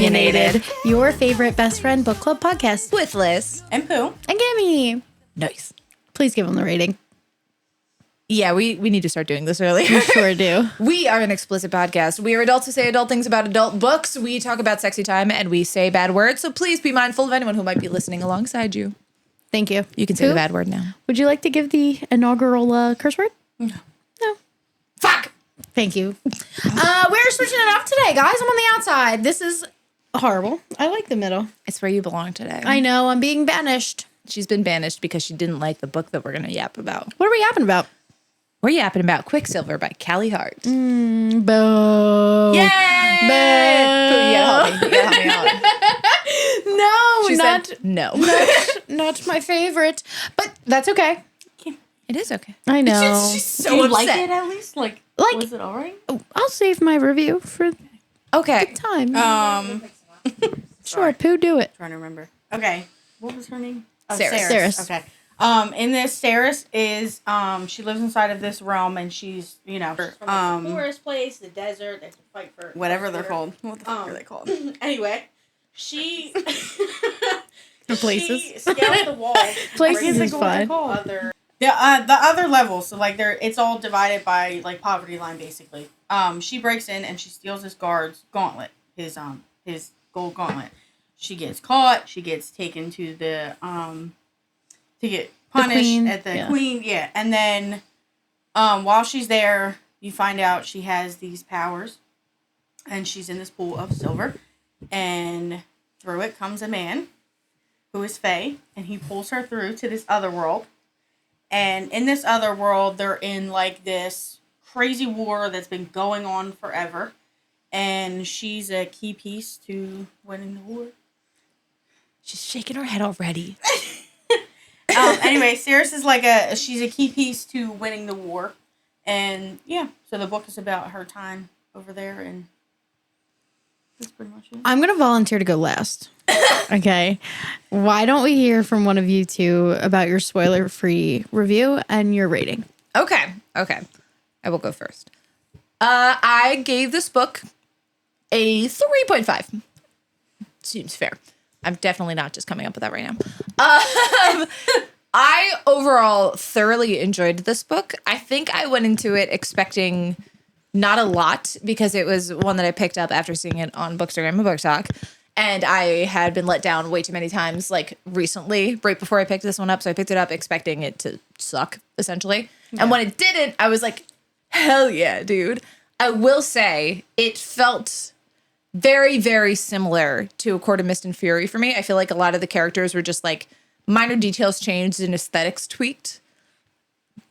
Opinionated, your favorite best friend book club podcast With Liz. And Pooh. and Gammy. Nice. Please give them the rating. Yeah, we need to start doing this earlier. We sure do. We are an explicit podcast. We are adults who say adult things about adult books. We talk about sexy time and we say bad words. So please be mindful of anyone who might be listening alongside you. Thank you. You can say Who? the bad word now. Would you like to give the inaugural curse word? No. No. Fuck! Thank you. We're switching it up today, guys. I'm on the outside. This is horrible. I like the middle. It's where you belong today. I know. I'm being banished. She's been banished because she didn't like the book that we're going to yap about. What are we yapping about? We're yapping about Quicksilver by Callie Hart. Boo. Yay! Boo. Pooh, you gotta help me. You gotta help me out. No, She not, said no. not my favorite. But that's okay. It is okay. I know. She's so Do you upset. like it at least? Like was it all right? I'll save my review for Okay. time. Sure, Pooh, do it. Trying to remember. Okay. What was her name? Oh, Saris. Okay. In this, Saris is she lives inside of this realm, and she's From the forest place, the desert. They have to fight for whatever they're called. What the fuck are they called? Anyway, she Places. she scaled the wall. Places is fun. The other levels. So like it's all divided by like poverty line basically. She breaks in and she steals his guard's gauntlet, his gold gauntlet. She gets caught. She gets taken to the to get punished at the queen. Yeah, and then while she's there, you find out she has these powers, and she's in this pool of silver, and through it comes a man who is Fae, and he pulls her through to this other world. And in this other world, they're in like this crazy war that's been going on forever, and she's a key piece to winning the war. She's shaking her head already. Anyway, Saris is like she's a key piece to winning the war. And yeah, so the book is about her time over there, and that's pretty much it. I'm going to volunteer to go last. Okay. Why don't we hear from one of you two about your spoiler-free review and your rating? Okay. I will go first. I gave this book a 3.5. Seems fair. I'm definitely not just coming up with that right now. I overall thoroughly enjoyed this book. I think I went into it expecting not a lot because it was one that I picked up after seeing it on Bookstagram and Book Talk. And I had been let down way too many times, like recently, right before I picked this one up. So I picked it up expecting it to suck, essentially. Yeah. And when it didn't, I was like, hell yeah, dude. I will say it felt very, very similar to A Court of Mist and Fury for me. I feel like a lot of the characters were just like minor details changed and aesthetics tweaked.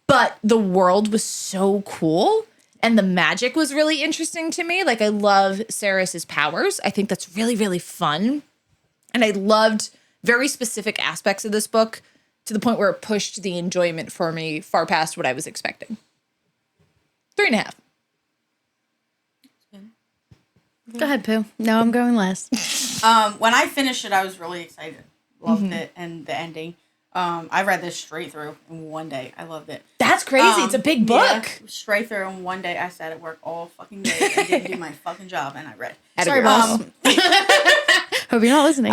But the world was so cool. And the magic was really interesting to me. Like, I love Saris's powers. I think that's really, really fun. And I loved very specific aspects of this book to the point where it pushed the enjoyment for me far past what I was expecting. 3.5. Go ahead, Pooh. No, I'm going last. When I finished it, I was really excited. Loved it, and the ending. I read this straight through in one day. I loved it. That's crazy. It's a big book. Yeah, straight through in one day. I sat at work all fucking day and didn't do my fucking job, and I read. Sorry, boss. Hope you're not listening.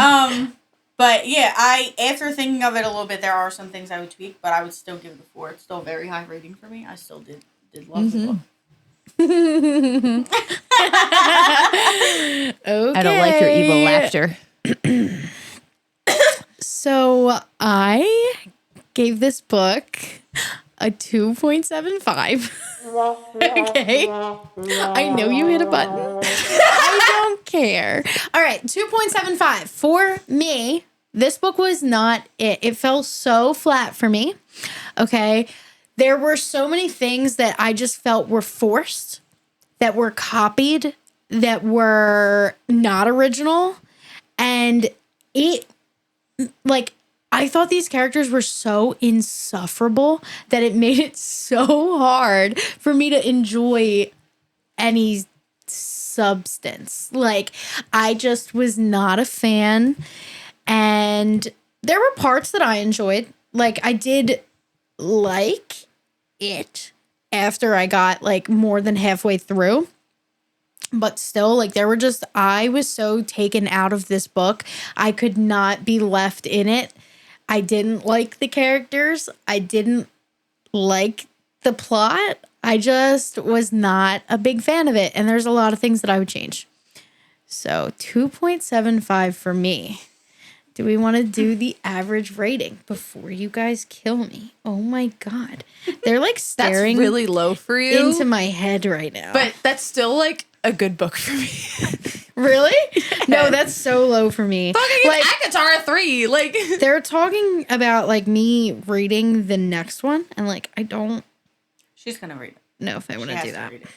But yeah, after thinking of it a little bit, there are some things I would tweak, but I would still give it a 4. It's still a very high rating for me. I still did love the book. Okay. I don't like your evil laughter. So I gave this book a 2.75. Okay. I know you hit a button. I don't care. All right, 2.75. For me, this book was not it. It felt so flat for me. Okay. There were so many things that I just felt were forced, that were copied, that were not original. And I thought these characters were so insufferable that it made it so hard for me to enjoy any substance. Like, I just was not a fan. And there were parts that I enjoyed. Like, I did like it after I got like more than halfway through. But still, like, I was so taken out of this book. I could not be left in it. I didn't like the characters. I didn't like the plot. I just was not a big fan of it. And there's a lot of things that I would change. So 2.75 for me. Do we want to do the average rating before you guys kill me? Oh my God. They're like staring That's really low for you. into my head right now. But that's still like a good book for me. Really? No, that's so low for me. Fucking Like, Akatar 3. Like, they're talking about like me reading the next one, and like I don't She's gonna read it. know if I want She to has do to that. read it.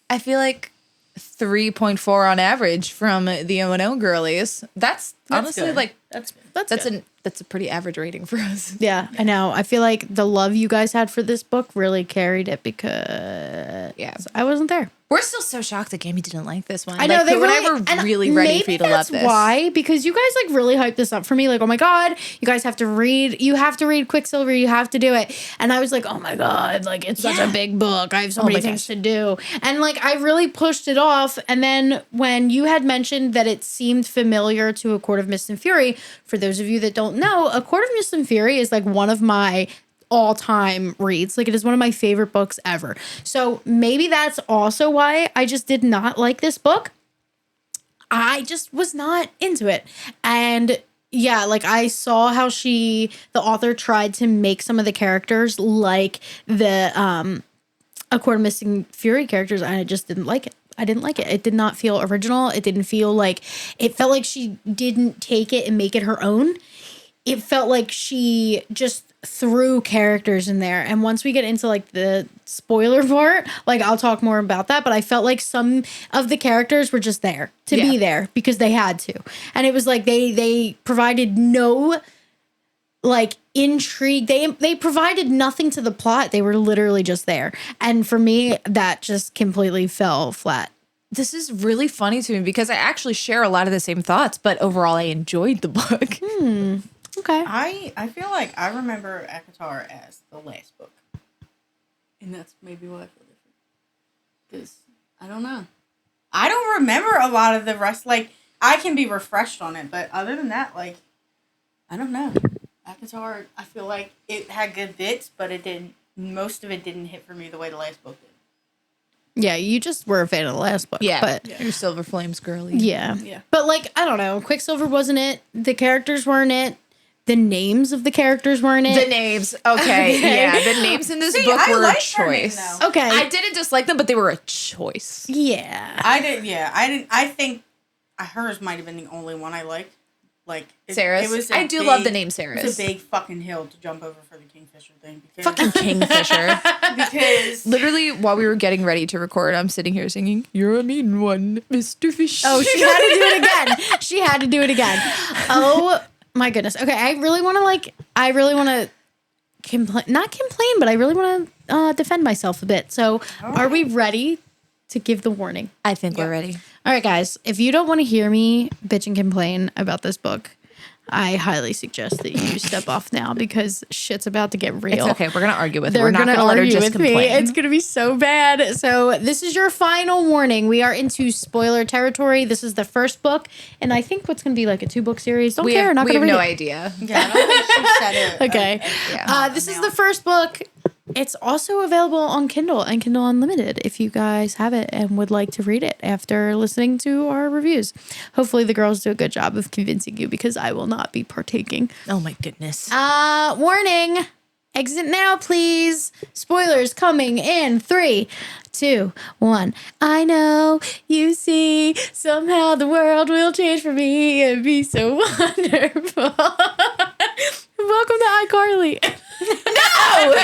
I feel like 3.4 on average from the O&O girlies. That's honestly good. like That's good. that's a pretty average rating for us. Yeah, I know. I feel like the love you guys had for this book really carried it because I wasn't there. We're still so shocked that Gammy didn't like this one. I know, they were never and really ready maybe for you to love that's this. why, because you guys like really hyped this up for me. Like, oh my God, you guys have to read. You have to read Quicksilver. You have to do it. And I was like, oh my God, like it's such a big book. I have so many things to do. And like I really pushed it off. And then when you had mentioned that it seemed familiar to A Court of Mist and Fury, for those of you that don't know, A Court of Mist and Fury is like one of my all-time reads. Like, it is one of my favorite books ever. So maybe that's also why I just did not like this book. I just was not into it. And yeah, like I saw how the author tried to make some of the characters like the A Court of Mist and Fury characters, and I just didn't like it. I didn't like it. It did not feel original. It didn't feel like, it felt like she didn't take it and make it her own. It felt like she just threw characters in there. And once we get into like the spoiler part, like I'll talk more about that, but I felt like some of the characters were just there to be there because they had to. And it was like they provided no like intrigue. They provided nothing to the plot. They were literally just there. And for me, that just completely fell flat. This is really funny to me because I actually share a lot of the same thoughts, but overall I enjoyed the book. Okay. I feel like I remember Akatar as the last book. And that's maybe why I feel different. Because, I don't know. I don't remember a lot of the rest. Like, I can be refreshed on it, but other than that, like, I don't know. Akatar, I feel like it had good bits, but most of it didn't hit for me the way the last book did. Yeah, you just were a fan of the last book. Yeah, But you're Silver Flames girly. yeah. Yeah. But like, I don't know. Quicksilver wasn't it. The characters weren't it. The names of the characters weren't it. The names, okay, yeah. The names in this book I were a liked her name, choice. though. Okay. I didn't dislike them, but they were a choice. Yeah. I think hers might have been the only one I liked. Like, Sarah's. I do love the name Sarah's. It's a big fucking hill to jump over for the Kingfisher thing. Because, Fucking Kingfisher. because Literally, while we were getting ready to record, I'm sitting here singing, "You're a mean one, Mr. Fish." Oh, she had to do it again. She had to do it again. Oh my goodness. Okay, I really want to not complain, but I really want to defend myself a bit. So, are we ready to give the warning? I think we're ready. All right, guys, if you don't want to hear me bitch and complain about this book, I highly suggest that you step off now because shit's about to get real. It's okay. We're gonna argue with her. They're We're not gonna gonna let her argue just with me. complain. It's gonna be so bad. So this is your final warning. We are into spoiler territory. This is the first book, and I think what's gonna be like a 2-book series. Don't care. Not we gonna have read no it. idea. yeah, I don't think she said it. Okay. This is the first book. It's also available on Kindle and Kindle Unlimited if you guys have it and would like to read it after listening to our reviews. Hopefully the girls do a good job of convincing you because I will not be partaking. Oh my goodness. Warning. Exit now, please. Spoilers coming in 3, 2, 1. I know, you see, somehow the world will change for me and be so wonderful. Welcome to iCarly. No!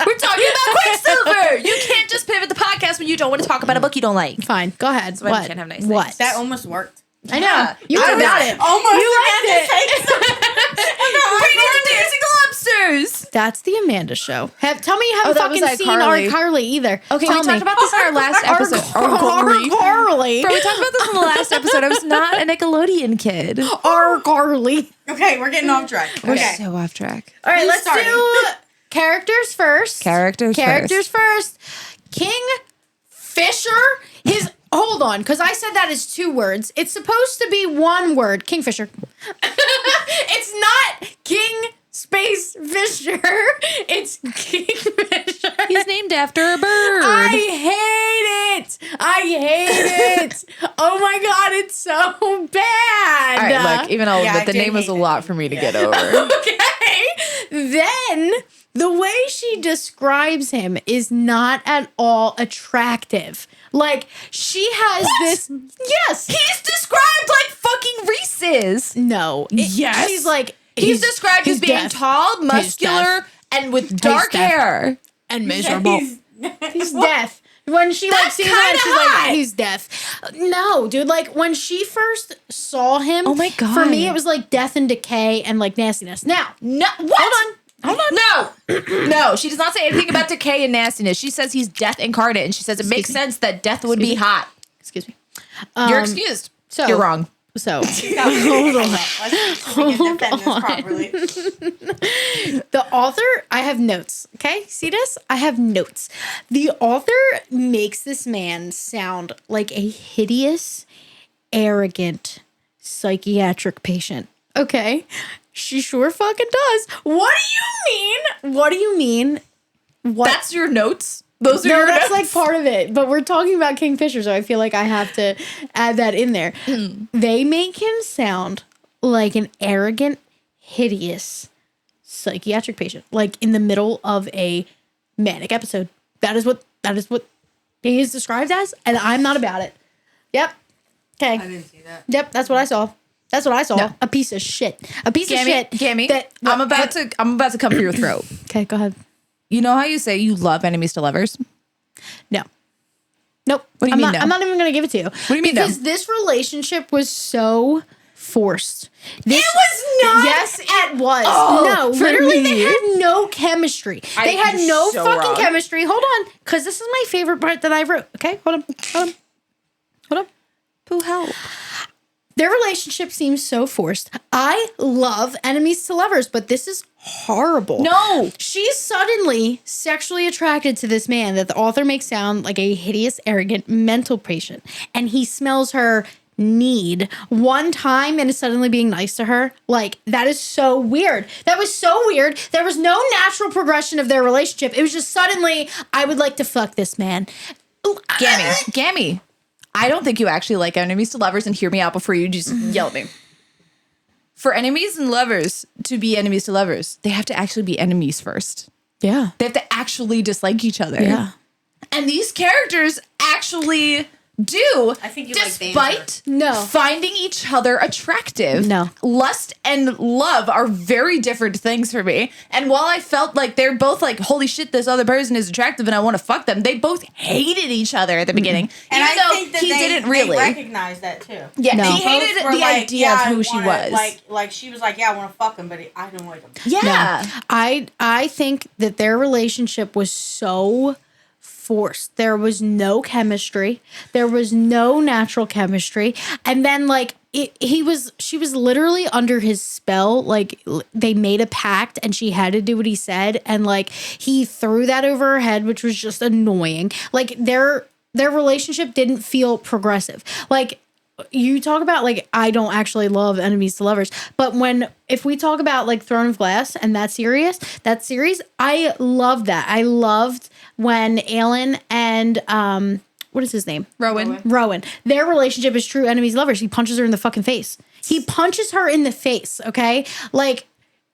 We're talking about Quicksilver! You can't just pivot the podcast when you don't want to talk about a book you don't like. Fine, go ahead. why we What? can't have nice What? things. That almost worked. I know. You were about it. Almost. You liked it. Pretty the Dancing Lobsters! That's the Amanda show. Tell me you haven't that was fucking seen iCarly. iCarly either. Okay, Tell we talked me. about this in our last episode. iCarly. Bro, we talked about this in the last episode. I was not a Nickelodeon kid. iCarly. Okay, we're getting off track. We're Okay. so off track. All right, Who's let's starting? do characters first. Characters Characters first. King Fisher? Hold on, because I said that is 2 words. It's supposed to be 1 word. Kingfisher. It's not King Space Fisher. It's Kingfisher. He's named after a bird. I hate it. Oh my God, it's so bad. All right, look, even all of it, the name was a lot for me to get over. Okay. Then the way she describes him is not at all attractive. Like, she has this. Yes. He's described like fucking Reese's. No. Yes. She's like. He's described as being deaf. tall, muscular, and with dark deaf. hair. And miserable. He's deaf. When she That's sees him, kinda she's hot. like, he's deaf. No, dude. Like when she first saw him, Oh my God. For me, it was like death and decay and like nastiness. Now, No, what? Hold on. No. No, she does not say anything about decay and nastiness. She says he's death incarnate, and she says it makes sense that death would be hot. excuse me. You're excused. so- You're wrong. So Hold on. Let's see if we can defend this properly. the author, I have notes. Okay, see this? I have notes. The author makes this man sound like a hideous, arrogant psychiatric patient. Okay, she sure fucking does. What do you mean? What do you mean? What? That's your notes? Those are No, your that's notes? like part of it. But we're talking about Kingfisher, so I feel like I have to add that in there. They make him sound like an arrogant, hideous psychiatric patient, like in the middle of a manic episode. That is what he is described as, and I'm not about it. Yep. Okay. I didn't see that. Yep. That's what I saw. That's what I saw. No. A piece of shit. A piece of shit. Gammy, That, I'm about to come for your throat. Okay, go ahead. You know how you say you love enemies to lovers? No. Nope. What do you I'm mean not, no? I'm not even going to give it to you. What do you mean no? Because this relationship was so forced. This, It was not. Yes, it was. Oh, no, for literally, me. they had no chemistry. They had you're no so fucking wrong. chemistry. Hold on, because this is my favorite part that I wrote. Okay, hold on. Who help? Their relationship seems so forced. I love enemies to lovers, but this is horrible. No. She's suddenly sexually attracted to this man that the author makes sound like a hideous, arrogant mental patient. And he smells her need one time and is suddenly being nice to her. Like, that is so weird. That was so weird. There was no natural progression of their relationship. It was just suddenly, I would like to fuck this man. Gammy. I don't think you actually like enemies to lovers, and hear me out before you just yell at me. For enemies and lovers to be enemies to lovers, they have to actually be enemies first. Yeah. They have to actually dislike each other. Yeah. And these characters actually do, I think you like despite No. finding each other attractive. No. Lust and love are very different things for me. And while I felt like they're both like, holy shit, this other person is attractive and I want to fuck them, they both hated each other at the beginning. And even I though think that he didn't really. they recognize that too. Yeah, No. he hated Both were the like, idea yeah, of I who she wanna- was. Like she was like, yeah, I want to fuck him, but I don't like him. Yeah. I think that their relationship was so forced. There was no chemistry. There was no natural chemistry. And then like she was literally under his spell. Like they made a pact and she had to do what he said. And like he threw that over her head, which was just annoying. Like their relationship didn't feel progressive. Like you talk about like I don't actually love enemies to lovers, but if we talk about like Throne of Glass and that series, I loved that. I loved when Aelin and what is his name? Rowan. Their relationship is true enemies to lovers. He punches her in the fucking face. He punches her in the face, okay? Like,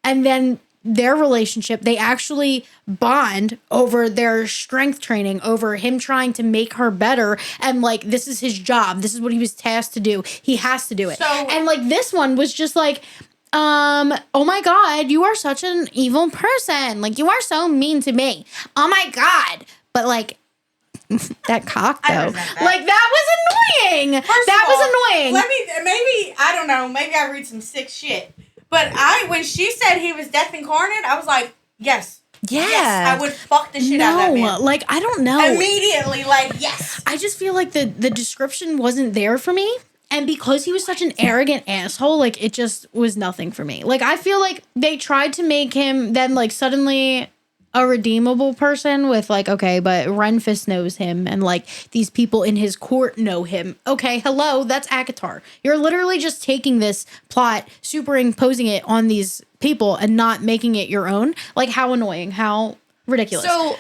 and then their relationship, they actually bond over their strength training, over him trying to make her better. And like, this is his job. This is what he was tasked to do. He has to do it. So- and like, this one was just like, oh my God, you are such an evil person. Like, you are so mean to me. Oh my God. But like, that cock I though. resent that. Like, that was annoying. First That of all, was annoying. Maybe I don't know. Maybe I read some sick shit. But when she said he was death incarnate, I was like, yes. Yeah. Yes, I would fuck the shit out of that man. like, I don't know. Immediately, like, yes. I just feel like the description wasn't there for me. And because he was such an arrogant asshole, like, it just was nothing for me. Like, I feel like they tried to make him then, like, suddenly a redeemable person with like, okay, but Renfist knows him and like these people in his court know him. Okay, hello, that's ACOTAR. You're literally just taking this plot, superimposing it on these people and not making it your own. Like, how annoying, how ridiculous. So,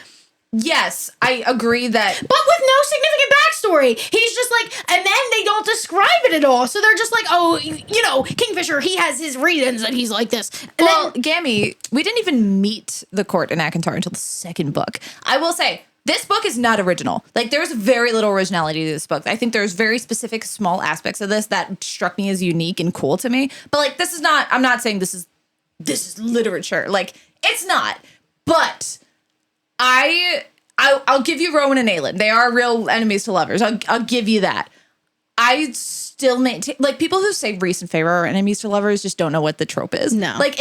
yes, I agree that. But with no significant backstory. He's just like, and then they don't describe it at all. So they're just like, oh, you know, Kingfisher, he has his reasons and he's like this. And Well, Gammy, we didn't even meet the court in ACOTAR until the second book. I will say, this book is not original. Like, there's very little originality to this book. I think there's very specific small aspects of this that struck me as unique and cool to me. But, like, this is not, I'm not saying this is literature. Like, it's not. But I'll give you Rowan and Aelin. They are real enemies to lovers. I'll give you that. I still maintain, like, people who say Reese and Feyre are enemies to lovers just don't know what the trope is. No. Like,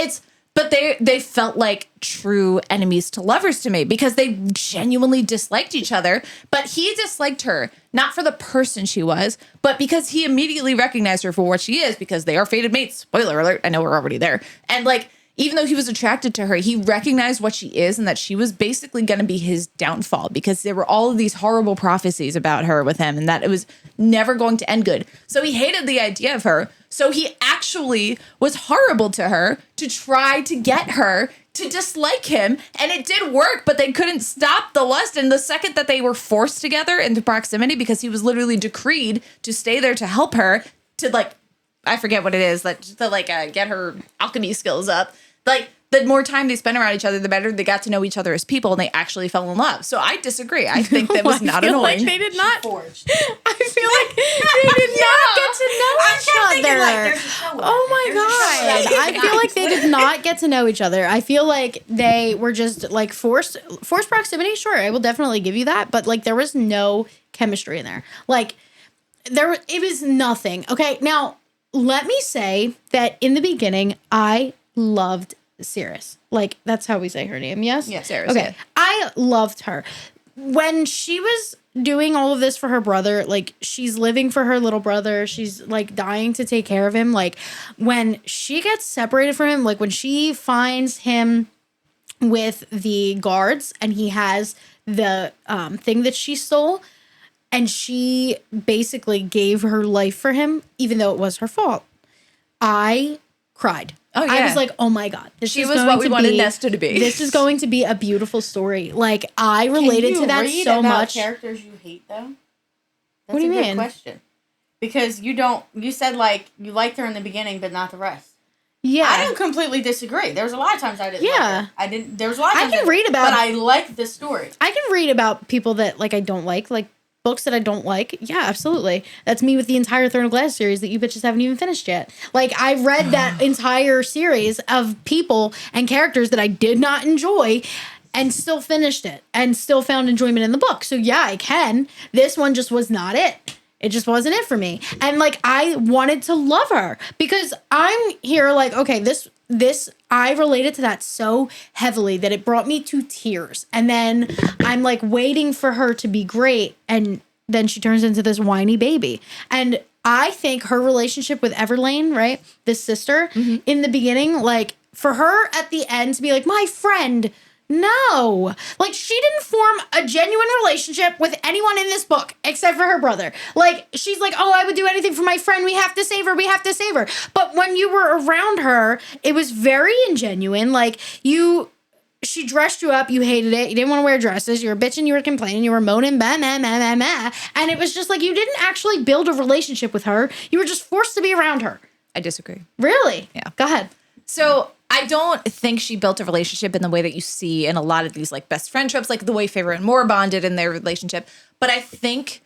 but they felt like true enemies to lovers to me because they genuinely disliked each other. But he disliked her, not for the person she was, but because he immediately recognized her for what she is because they are fated mates. Spoiler alert. I know we're already there. And, like, even though he was attracted to her, he recognized what she is and that she was basically going to be his downfall because there were all of these horrible prophecies about her with him and that it was never going to end good. So he hated the idea of her. So he actually was horrible to her to try to get her to dislike him. And it did work, but they couldn't stop the lust. And the second that they were forced together into proximity because he was literally decreed to stay there to help her to, like, I forget what it is, like, to like get her alchemy skills up. Like, the more time they spent around each other, the better they got to know each other as people, and they actually fell in love. So I disagree. I think that was not annoying. Like they did not. Forged. I feel like they did not get to know each other. Oh my god! I feel like they did not get to know each other. I feel like they were just like forced proximity. Sure, I will definitely give you that, but like there was no chemistry in there. Like it was nothing. Okay, now let me say that in the beginning, I loved Cirrus. Like, that's how we say her name, yes? Yeah, Cirrus. Okay. Yeah. I loved her. When she was doing all of this for her brother, like, she's living for her little brother. She's, like, dying to take care of him. Like, when she gets separated from him, like, when she finds him with the guards and he has the thing that she stole and she basically gave her life for him, even though it was her fault, I cried. Oh, yeah. I was like, oh my God. She was what we wanted Nesta to be. This is going to be a beautiful story. Like, I related to that so much. Characters you hate, though? That's What do you a mean? good question. Because you said, like, you liked her in the beginning, but not the rest. Yeah. I don't completely disagree. There was a lot of times I didn't like her. I didn't. There was a lot of times but I liked this story. I can read about people that, like, I don't like books that I don't like. Yeah, absolutely. That's me with the entire Throne of Glass series that you bitches haven't even finished yet. Like, I read that entire series of people and characters that I did not enjoy and still finished it and still found enjoyment in the book. So yeah, I can. This one just was not it. It just wasn't it for me. And like, I wanted to love her because I'm here like, okay, this I related to that so heavily that it brought me to tears. And then I'm like waiting for her to be great. And then she turns into this whiny baby. And I think her relationship with Everlane, right? This sister in the beginning, like for her at the end to be like, my friend, no. Like, she didn't form a genuine relationship with anyone in this book except for her brother. Like, she's like, oh, I would do anything for my friend. We have to save her. We have to save her. But when you were around her, it was very ingenuine. Like, she dressed you up. You hated it. You didn't want to wear dresses. You were bitching. You were complaining. You were moaning. Bah, bah, bah, bah, bah. And it was just like, you didn't actually build a relationship with her. You were just forced to be around her. I disagree. Really? Yeah. Go ahead. So I don't think she built a relationship in the way that you see in a lot of these like best friend tropes, like the way Feyre and Moore bonded in their relationship. But I think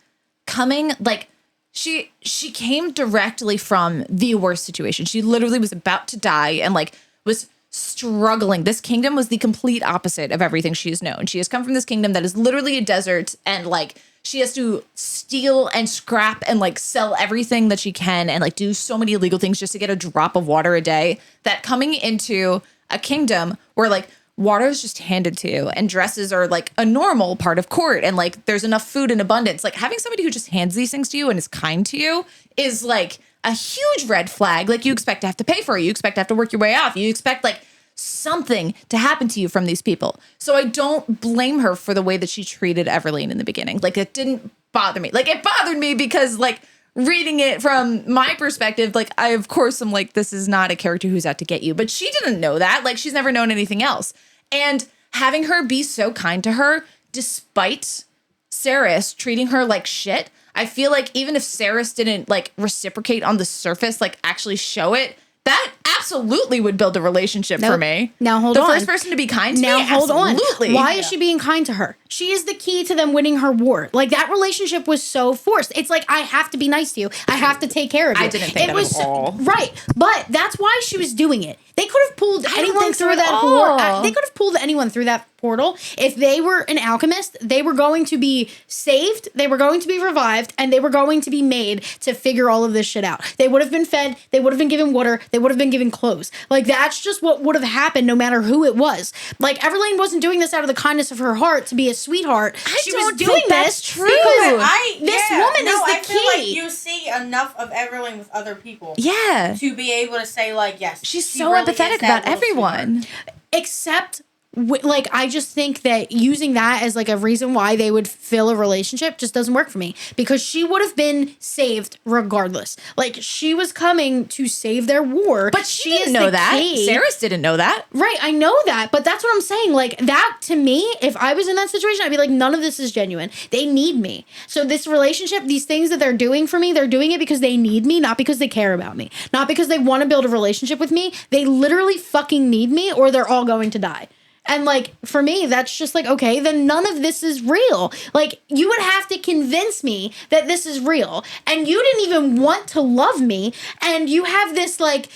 she came directly from the worst situation. She literally was about to die and like was struggling. This kingdom was the complete opposite of everything she has known. She has come from this kingdom that is literally a desert and like she has to steal and scrap and like sell everything that she can and like do so many illegal things just to get a drop of water a day, that coming into a kingdom where like water is just handed to you and dresses are like a normal part of court and like there's enough food in abundance. Like having somebody who just hands these things to you and is kind to you is like a huge red flag. Like you expect to have to pay for it. You expect to have to work your way off. You expect like something to happen to you from these people. So I don't blame her for the way that she treated Everlane in the beginning. Like, it didn't bother me. Like, it bothered me because, like, reading it from my perspective, like, I, of course, am like, this is not a character who's out to get you. But she didn't know that. Like, she's never known anything else. And having her be so kind to her, despite Saris treating her like shit, I feel like even if Saris didn't, like, reciprocate on the surface, like, actually show it, that absolutely would build a relationship for me. Now hold on. The first person to be kind to me, now hold absolutely. on. Why is she being kind to her? She is the key to them winning her war. Like, that relationship was so forced. It's like, I have to be nice to you. I have to take care of you. I didn't think that at all. Right. But that's why she was doing it. They could have pulled anyone think so through at that all. portal. They could have pulled anyone through that portal. If they were an alchemist, they were going to be saved, they were going to be revived, and they were going to be made to figure all of this shit out. They would have been fed, they would have been given water, they would have been given clothes. Like, that's just what would have happened no matter who it was. Like, Everlane wasn't doing this out of the kindness of her heart to be a sweetheart. She was doing this true. because this woman is the I key. feel like you see enough of Everlane with other people. Yeah. To be able to say, like, yes. She's she so really empathetic is that about little everyone. sweetheart. Except, like, I just think that using that as, like, a reason why they would fill a relationship just doesn't work for me. Because she would have been saved regardless. Like, she was coming to save their war. But she didn't know that. Saris didn't know that. Right, I know that, but that's what I'm saying. Like, that, to me, if I was in that situation, I'd be like, none of this is genuine. They need me. So this relationship, these things that they're doing for me, they're doing it because they need me, not because they care about me. Not because they want to build a relationship with me. They literally fucking need me, or they're all going to die. And, like, for me, that's just like, okay, then none of this is real. Like, you would have to convince me that this is real. And you didn't even want to love me. And you have this, like,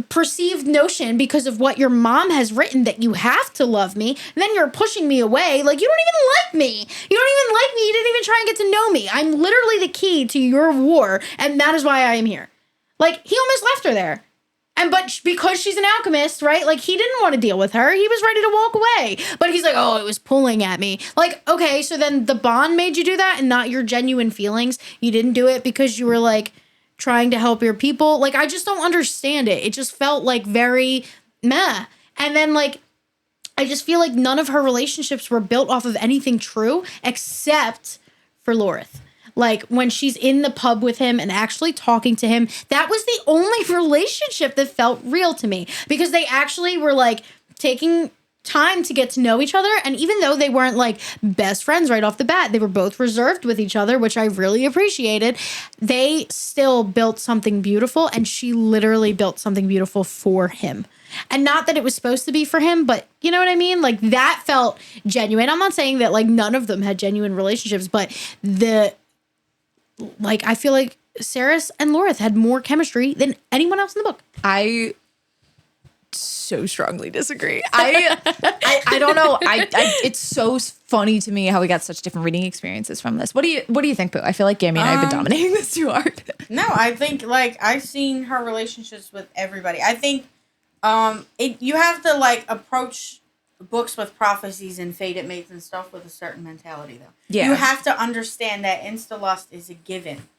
perceived notion because of what your mom has written that you have to love me. And then you're pushing me away. Like, you don't even like me. You don't even like me. You didn't even try and get to know me. I'm literally the key to your war. And that is why I am here. Like, he almost left her there. But because she's an alchemist, right? Like, he didn't want to deal with her. He was ready to walk away. But he's like, oh, it was pulling at me. Like, okay, so then the bond made you do that and not your genuine feelings. You didn't do it because you were, like, trying to help your people. Like, I just don't understand it. It just felt, like, very meh. And then, like, I just feel like none of her relationships were built off of anything true except for Lorith. Like, when she's in the pub with him and actually talking to him, that was the only relationship that felt real to me. Because they actually were, like, taking time to get to know each other. And even though they weren't, like, best friends right off the bat, they were both reserved with each other, which I really appreciated. They still built something beautiful. And she literally built something beautiful for him. And not that it was supposed to be for him, but you know what I mean? Like, that felt genuine. I'm not saying that, like, none of them had genuine relationships, but like, I feel like Saris and Lorith had more chemistry than anyone else in the book. I so strongly disagree. I don't know. It's so funny to me how we got such different reading experiences from this. What do you think, Pooh? I feel like Gammy and I have been dominating this too hard. No, I think, like, I've seen her relationships with everybody. I think you have to, like, approach books with prophecies and fated mates and stuff with a certain mentality, though. Yeah. You have to understand that insta-lust is a given,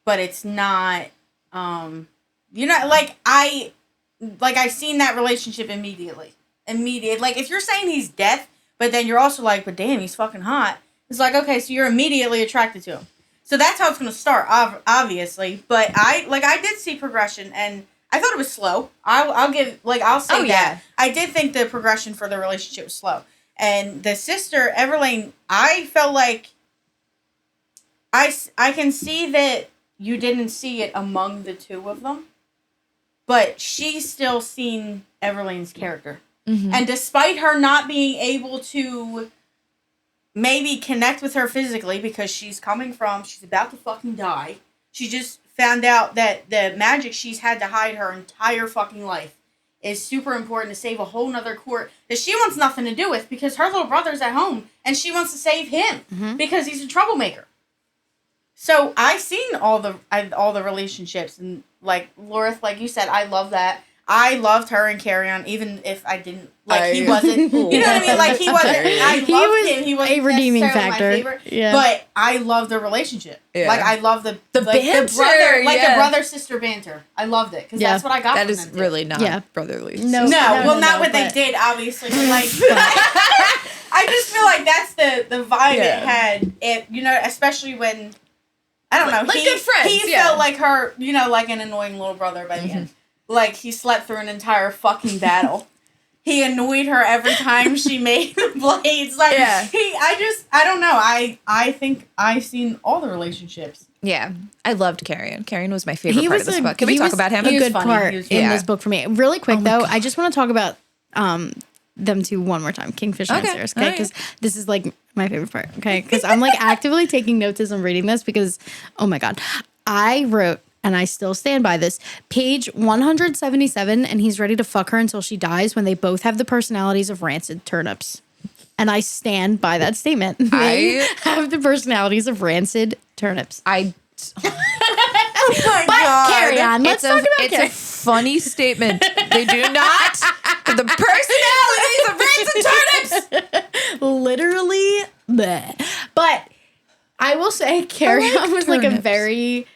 but it's not, like, I've seen that relationship immediately. Like, if you're saying he's death, but then you're also like, but damn, he's fucking hot. It's like, okay, so you're immediately attracted to him. So that's how it's going to start, obviously. But I did see progression, and I thought it was slow. I'll say that. I did think the progression for the relationship was slow. And the sister, Everlane, I felt like I can see that you didn't see it among the two of them, but she's still seen Everlane's character. Mm-hmm. And despite her not being able to maybe connect with her physically because she's about to fucking die, she just found out that the magic she's had to hide her entire fucking life is super important to save a whole nother court that she wants nothing to do with because her little brother's at home and she wants to save him because he's a troublemaker. So I've seen all the relationships, and, like, Lorith, like you said, I love that. I loved her and Carry On, even if I didn't, like, he wasn't, you know what I mean? Like, he wasn't, I loved him. He wasn't a redeeming necessarily factor. my favorite, Yeah. but I love the relationship. Yeah. Like I love the banter, the brother, like yeah. the brother sister banter. I loved it because Yeah. that's what I got. That from is them, too. really not Yeah. brotherly. No, what they but- did, obviously. But like, I just feel like that's the vibe it had. It, you know, especially when I don't know, Like good friends, He yeah. felt like her, you know, like an annoying little brother by the end. Like he slept through an entire fucking battle. He annoyed her every time she made the blades. Like I don't know. I think I've seen all the relationships. Yeah, I loved Carrion. Carrion was my favorite part of this book. Can he we talk was about him? A He was good funny. part He was- in yeah. this book for me. Really quick Oh my though, God. I just want to talk about them two one more time, Kingfisher and Okay. Cirrus, All okay? right. Because this is like my favorite part, okay? Because I'm like actively taking notes as I'm reading this because, oh my God, I wrote, and I still stand by this, page 177, and he's ready to fuck her until she dies when they both have the personalities of rancid turnips. And I stand by that statement. They have the personalities of rancid turnips. I. Oh my But carry on. Let's talk about It's a carry. funny statement. They do not have the personalities of rancid turnips. Literally, bleh. But I will say, Carry On was like a turnips. very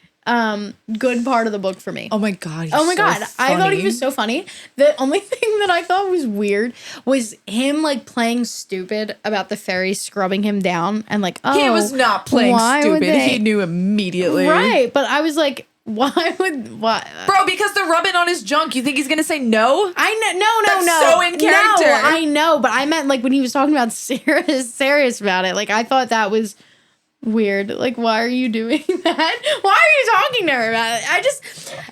good part of the book for me. Oh my god! Oh my God. I thought he was so funny. The only thing that I thought was weird was him like playing stupid about the fairy scrubbing him down and like, oh, He was not playing why would stupid. they- He knew immediately. Right. But I was like, why? Bro, because they're rubbing on his junk. You think he's gonna say no? I know, no. That's so in character. No, I know, but I meant like when he was talking about serious about it. Like I thought that was weird. Like, why are you doing that? Why are you talking to her about it?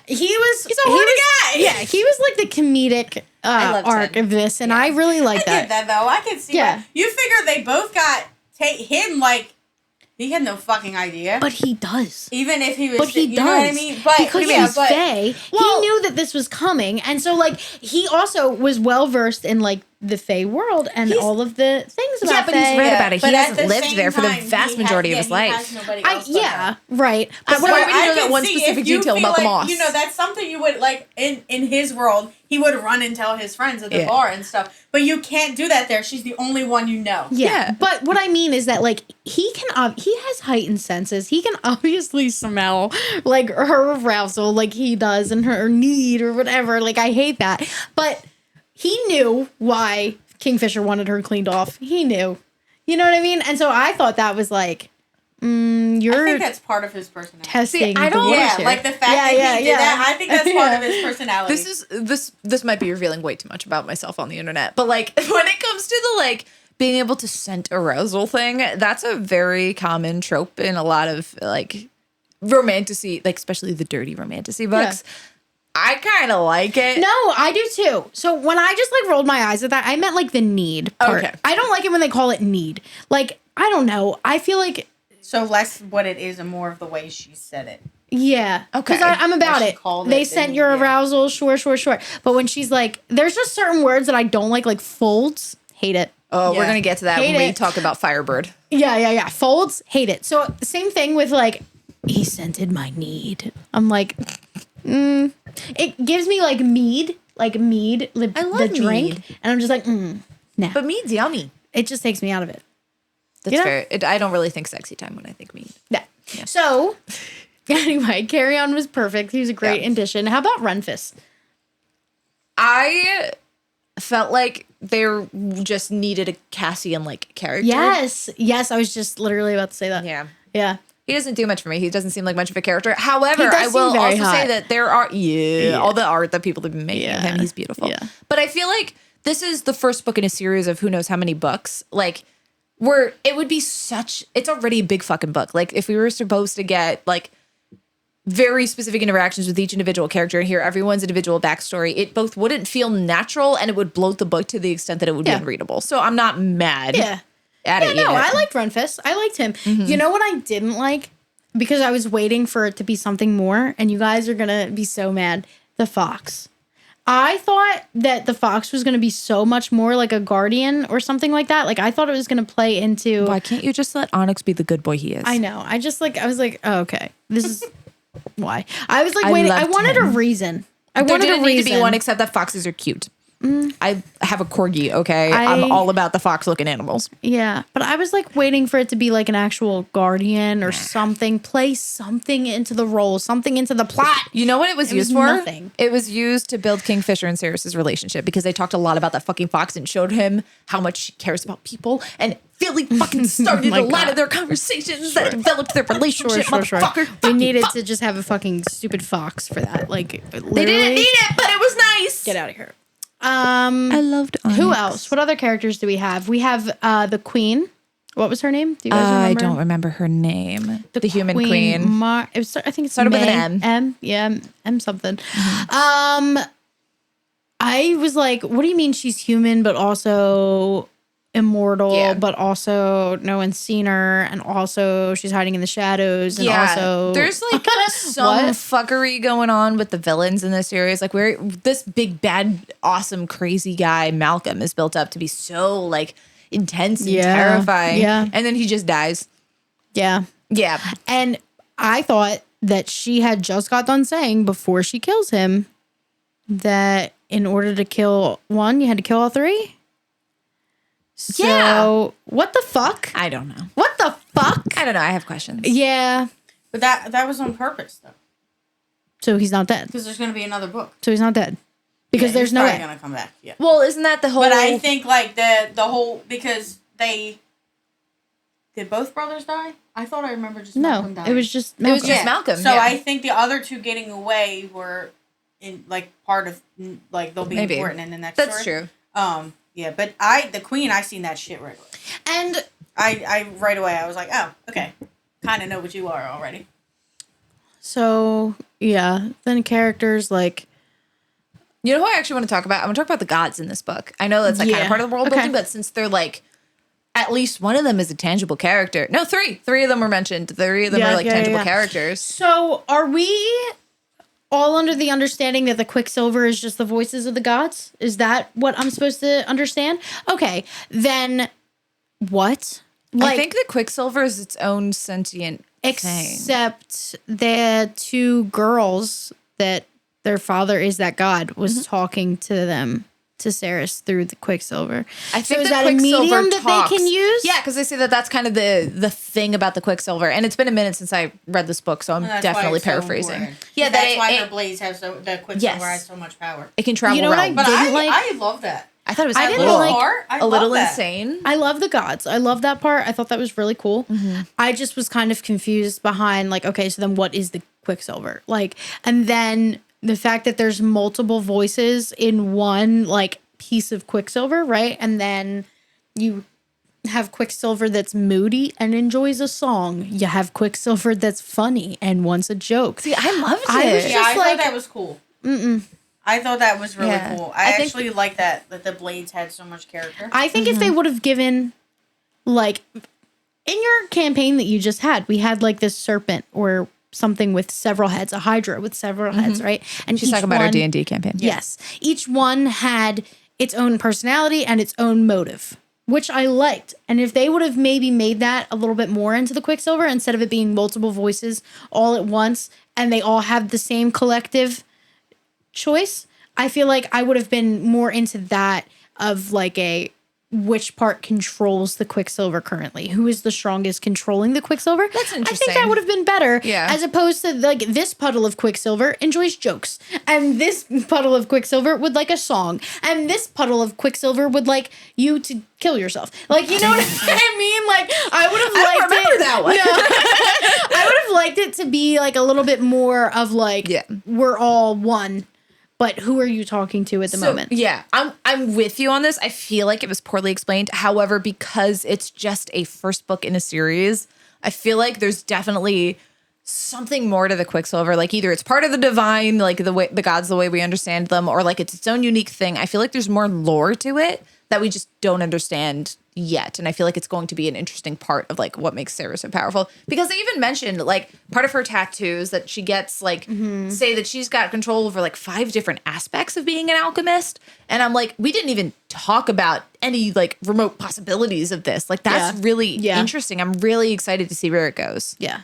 He's a horny guy. Yeah, he was like the comedic loved arc him. of this, and I really like I that. get that though. I can see. Yeah. Yeah. You figure they both got him like he had no fucking idea. But he does. Even if he was, But he you does. know what I mean. But because yeah, he's but Fae, well- he knew that this was coming, and so like he also was well versed in like the Fae world and all of the things about Yeah, but he's Fae. read about it. He But at hasn't the lived same there for the time, vast majority of his he life. has nobody else but Yeah, her. right. But what why I- would you know that can one see specific if you detail feel about the like, moss? You know, that's something you would like in his world. He would run and tell his friends at the Yeah. bar and stuff. But you can't do that there. She's the only one you know. Yeah, but what I mean is that like he has heightened senses. He can obviously smell like her arousal, like he does, and her need or whatever. Like I hate that, but he knew why Kingfisher wanted her cleaned off. He knew, you know what I mean. And so I thought that was like, I you're think that's part of his personality. testing. I the don't- waters Yeah, here. like the fact that he did that. I think that's part of his personality. This might be revealing way too much about myself on the internet, but like when it comes to the like being able to scent arousal thing, that's a very common trope in a lot of like romantasy, like especially the dirty romantasy books. I kind of like it. No, I do too. So when I just like rolled my eyes at that, I meant like the need part. Okay. I don't like it when they call it need. Like I don't know. I feel like so less what it is and more of the way she said it. yeah. Okay. Because I'm about What she it. called They it, sent then, your yeah. arousal, sure. But when she's like, there's just certain words that I don't like folds, hate it. Oh, we're Yeah. gonna get to that Hate when we it. talk about Firebird. Yeah. Folds, hate it. So same thing with like, he scented my need. I'm like, it gives me like mead, I love the drink, mead. and I'm just like, nah. But mead's yummy. It just takes me out of it. That's You know? fair. I don't really think sexy time when I think mead. Yeah. So, anyway, Carry On was perfect. He was a great Yeah. addition. How about Renfus? I felt like there just needed a Cassian like character. Yes. I was just literally about to say that. Yeah. He doesn't do much for me. He doesn't seem like much of a character. However, He does I will seem very also hot. say that there are all the art that people have been making of him. Yeah. He's beautiful. Yeah. But I feel like this is the first book in a series of who knows how many books. Like where it would be it's already a big fucking book. Like if we were supposed to get like very specific interactions with each individual character and hear everyone's individual backstory, it both wouldn't feel natural and it would bloat the book to the extent that it would be unreadable. So I'm not mad at it yet. I liked Renfus. I liked him. You know what I didn't like? Because I was waiting for it to be something more, and you guys are going to be so mad. The fox. I thought that the fox was going to be so much more like a guardian or something like that. Like, I thought it was going to play into... Why can't you just let Onyx be the good boy he is? I know. I was like, oh, okay. This is why. I was like, I waiting. I loved wanted a him. reason. I There wanted a didn't need to reason. be one except that foxes are cute. I have a corgi, okay? I'm all about the fox-looking animals. Yeah, but I was like waiting for it to be like an actual guardian or something. Play something into the role, something into the plot. You know what it was used was for? nothing. It was used to build Kingfisher and Sirius's relationship because they talked a lot about that fucking fox and showed him how much she cares about people and really fucking started a lot of their conversations that developed their relationship. Motherfucker. We needed to just have a fucking stupid fox for that. Like, literally. They didn't need it, but it was nice. Get out of here. I loved Onyx. Who else? What other characters do we have? We have the queen. What was her name? Do you guys remember? I don't remember her name. The human queen. It was, I think it's Started with May. an M. M. Yeah, M something. I was like, what do you mean she's human, but also immortal, but also no one's seen her, and also she's hiding in the shadows, and also there's like some fuckery going on with the villains in this series. Like where this big bad awesome crazy guy Malcolm is built up to be so like intense and terrifying, and then he just dies. Yeah. And I thought that she had just got done saying before she kills him that in order to kill one, you had to kill all three. So, what the fuck? I don't know. What the fuck? I don't know. I have questions. Yeah. But that was on purpose, though. So he's not dead. Because there's going to be another book. So he's not dead. Because there's no way. going to come back. Yeah. Well, isn't that the whole... But I think, like, the whole... Because they... Did both brothers die? I thought I remember just Malcolm dying. It was just Malcolm. It was just Malcolm, So I think the other two getting away were, in like, part of... Like, they'll be important in the next That's story. true. Yeah, but the queen, I seen that shit right away. And I right away, I was like, oh, okay. Kind of know what you are already. so, yeah. Then characters like... You know who I actually want to talk about? I want to talk about the gods in this book. I know that's like kind of part of the world building, but since they're like... At least one of them is a tangible character. No, three. Three of them were mentioned. Three of them are like tangible characters. So, are we all under the understanding that the Quicksilver is just the voices of the gods? Is that what I'm supposed to understand? Okay, then what? I think the Quicksilver is its own sentient thing. Except the two girls that their father is that god was talking to them, to Ceres, through the Quicksilver. I think is that a medium that they can use? Yeah, because they say that that's kind of the thing about the Quicksilver. And it's been a minute since I read this book, so I'm definitely paraphrasing. That's why her blades have the Quicksilver has so much power. It can travel. You know what I But didn't like? I love that. I thought it was a little insane. I love the gods. I love that part. I thought that was really cool. I just was kind of confused behind, like, okay, so then what is the Quicksilver? Like, and then the fact that there's multiple voices in one, like, piece of Quicksilver, right? And then you have Quicksilver that's moody and enjoys a song. You have Quicksilver that's funny and wants a joke. See, I loved it. I thought that was cool. I thought that was really cool. I actually like that the blades had so much character. I think if they would have given, like, in your campaign that you just had, we had, like, this serpent or something with several heads, a hydra with several heads, right? And she's talking about our D&D campaign. Yes. Each one had its own personality and its own motive, which I liked. And if they would have maybe made that a little bit more into the Quicksilver, instead of it being multiple voices all at once, and they all have the same collective choice, I feel like I would have been more into that of like a which part controls the Quicksilver currently. Who is the strongest controlling the Quicksilver? That's interesting. I think that would have been better. Yeah. As opposed to like this puddle of Quicksilver enjoys jokes. And this puddle of Quicksilver would like a song. And this puddle of Quicksilver would like you to kill yourself. Like, you know what I mean? Like, I would have liked remember that one. No. I would have liked it to be like a little bit more of like, we're all one. But who are you talking to at the moment? Yeah, I'm with you on this. I feel like it was poorly explained. However, because it's just a first book in a series, I feel like there's definitely something more to the Quicksilver. Like either it's part of the divine, like the way the gods, the way we understand them, or like it's its own unique thing. I feel like there's more lore to it that we just don't understand yet. And I feel like it's going to be an interesting part of like what makes Sarah so powerful. Because they even mentioned like part of her tattoos that she gets like say that she's got control over like 5 different aspects of being an alchemist. And I'm like, we didn't even talk about any like remote possibilities of this. Like that's really interesting. I'm really excited to see where it goes. Yeah.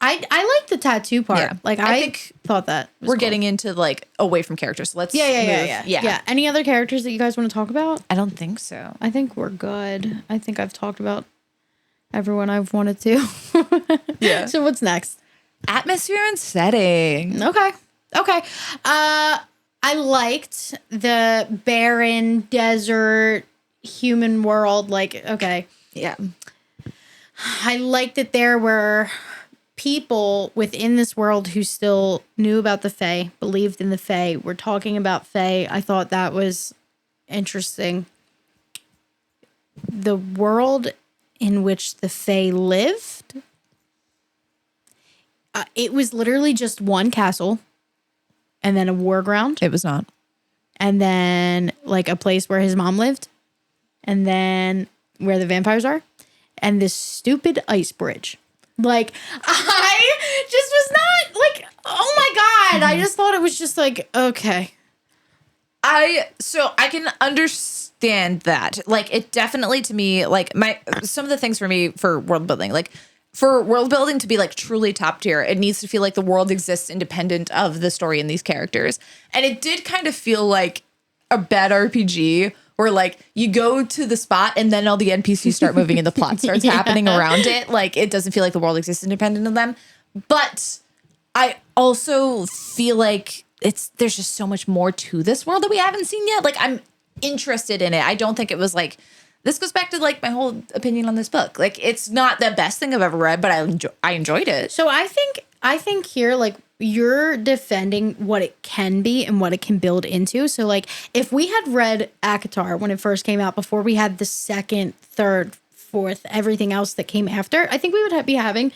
I like the tattoo part. Yeah. Like I I think thought that was We're cool. getting into like away from characters. So let's Yeah. Any other characters that you guys want to talk about? I don't think so. I think we're good. I think I've talked about everyone I've wanted to. Yeah. So what's next? Atmosphere and setting. Okay. I liked the barren desert human world. Like, okay. Yeah. I liked that there were people within this world who still knew about the Fae, believed in the Fae, were talking about Fae. I thought that was interesting. The world in which the Fae lived, it was literally just one castle and then a war ground It was not. and then like a place where his mom lived and then where the vampires are and this stupid ice bridge. Like, I just was not like, oh my God. I just thought it was just like, okay. So I can understand that. Like, it definitely to me, like some of the things for me for world building, like for world building to be like truly top tier, it needs to feel like the world exists independent of the story and these characters. And it did kind of feel like a bad RPG where like you go to the spot and then all the NPCs start moving and the plot starts happening around it. Like, it doesn't feel like the world exists independent of them. But I also feel like there's just so much more to this world that we haven't seen yet. Like, I'm interested in it. I don't think it was like, this goes back to like my whole opinion on this book. Like, it's not the best thing I've ever read, but I enjoyed it. So I think here, like, you're defending what it can be and what it can build into. So like, if we had read ACOTAR when it first came out, before we had the second, third, fourth, everything else that came after, I think we would be having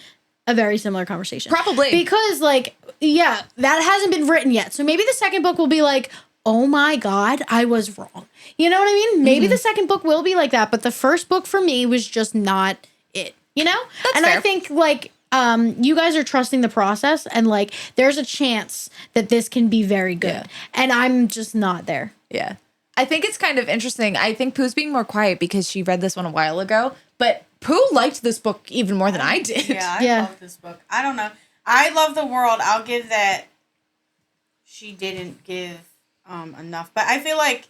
a very similar conversation. Probably. Because like, yeah, that hasn't been written yet. So maybe the second book will be like, oh my God, I was wrong. You know what I mean? Maybe the second book will be like that. But the first book for me was just not it, you know? That's fair. I think like, you guys are trusting the process and like, there's a chance that this can be very good. Yeah. And I'm just not there. Yeah. I think it's kind of interesting. I think Pooh's being more quiet because she read this one a while ago, but Pooh liked this book even more than I did. Yeah, I love this book. I don't know. I love the world. I'll give that. She didn't give enough, but I feel like,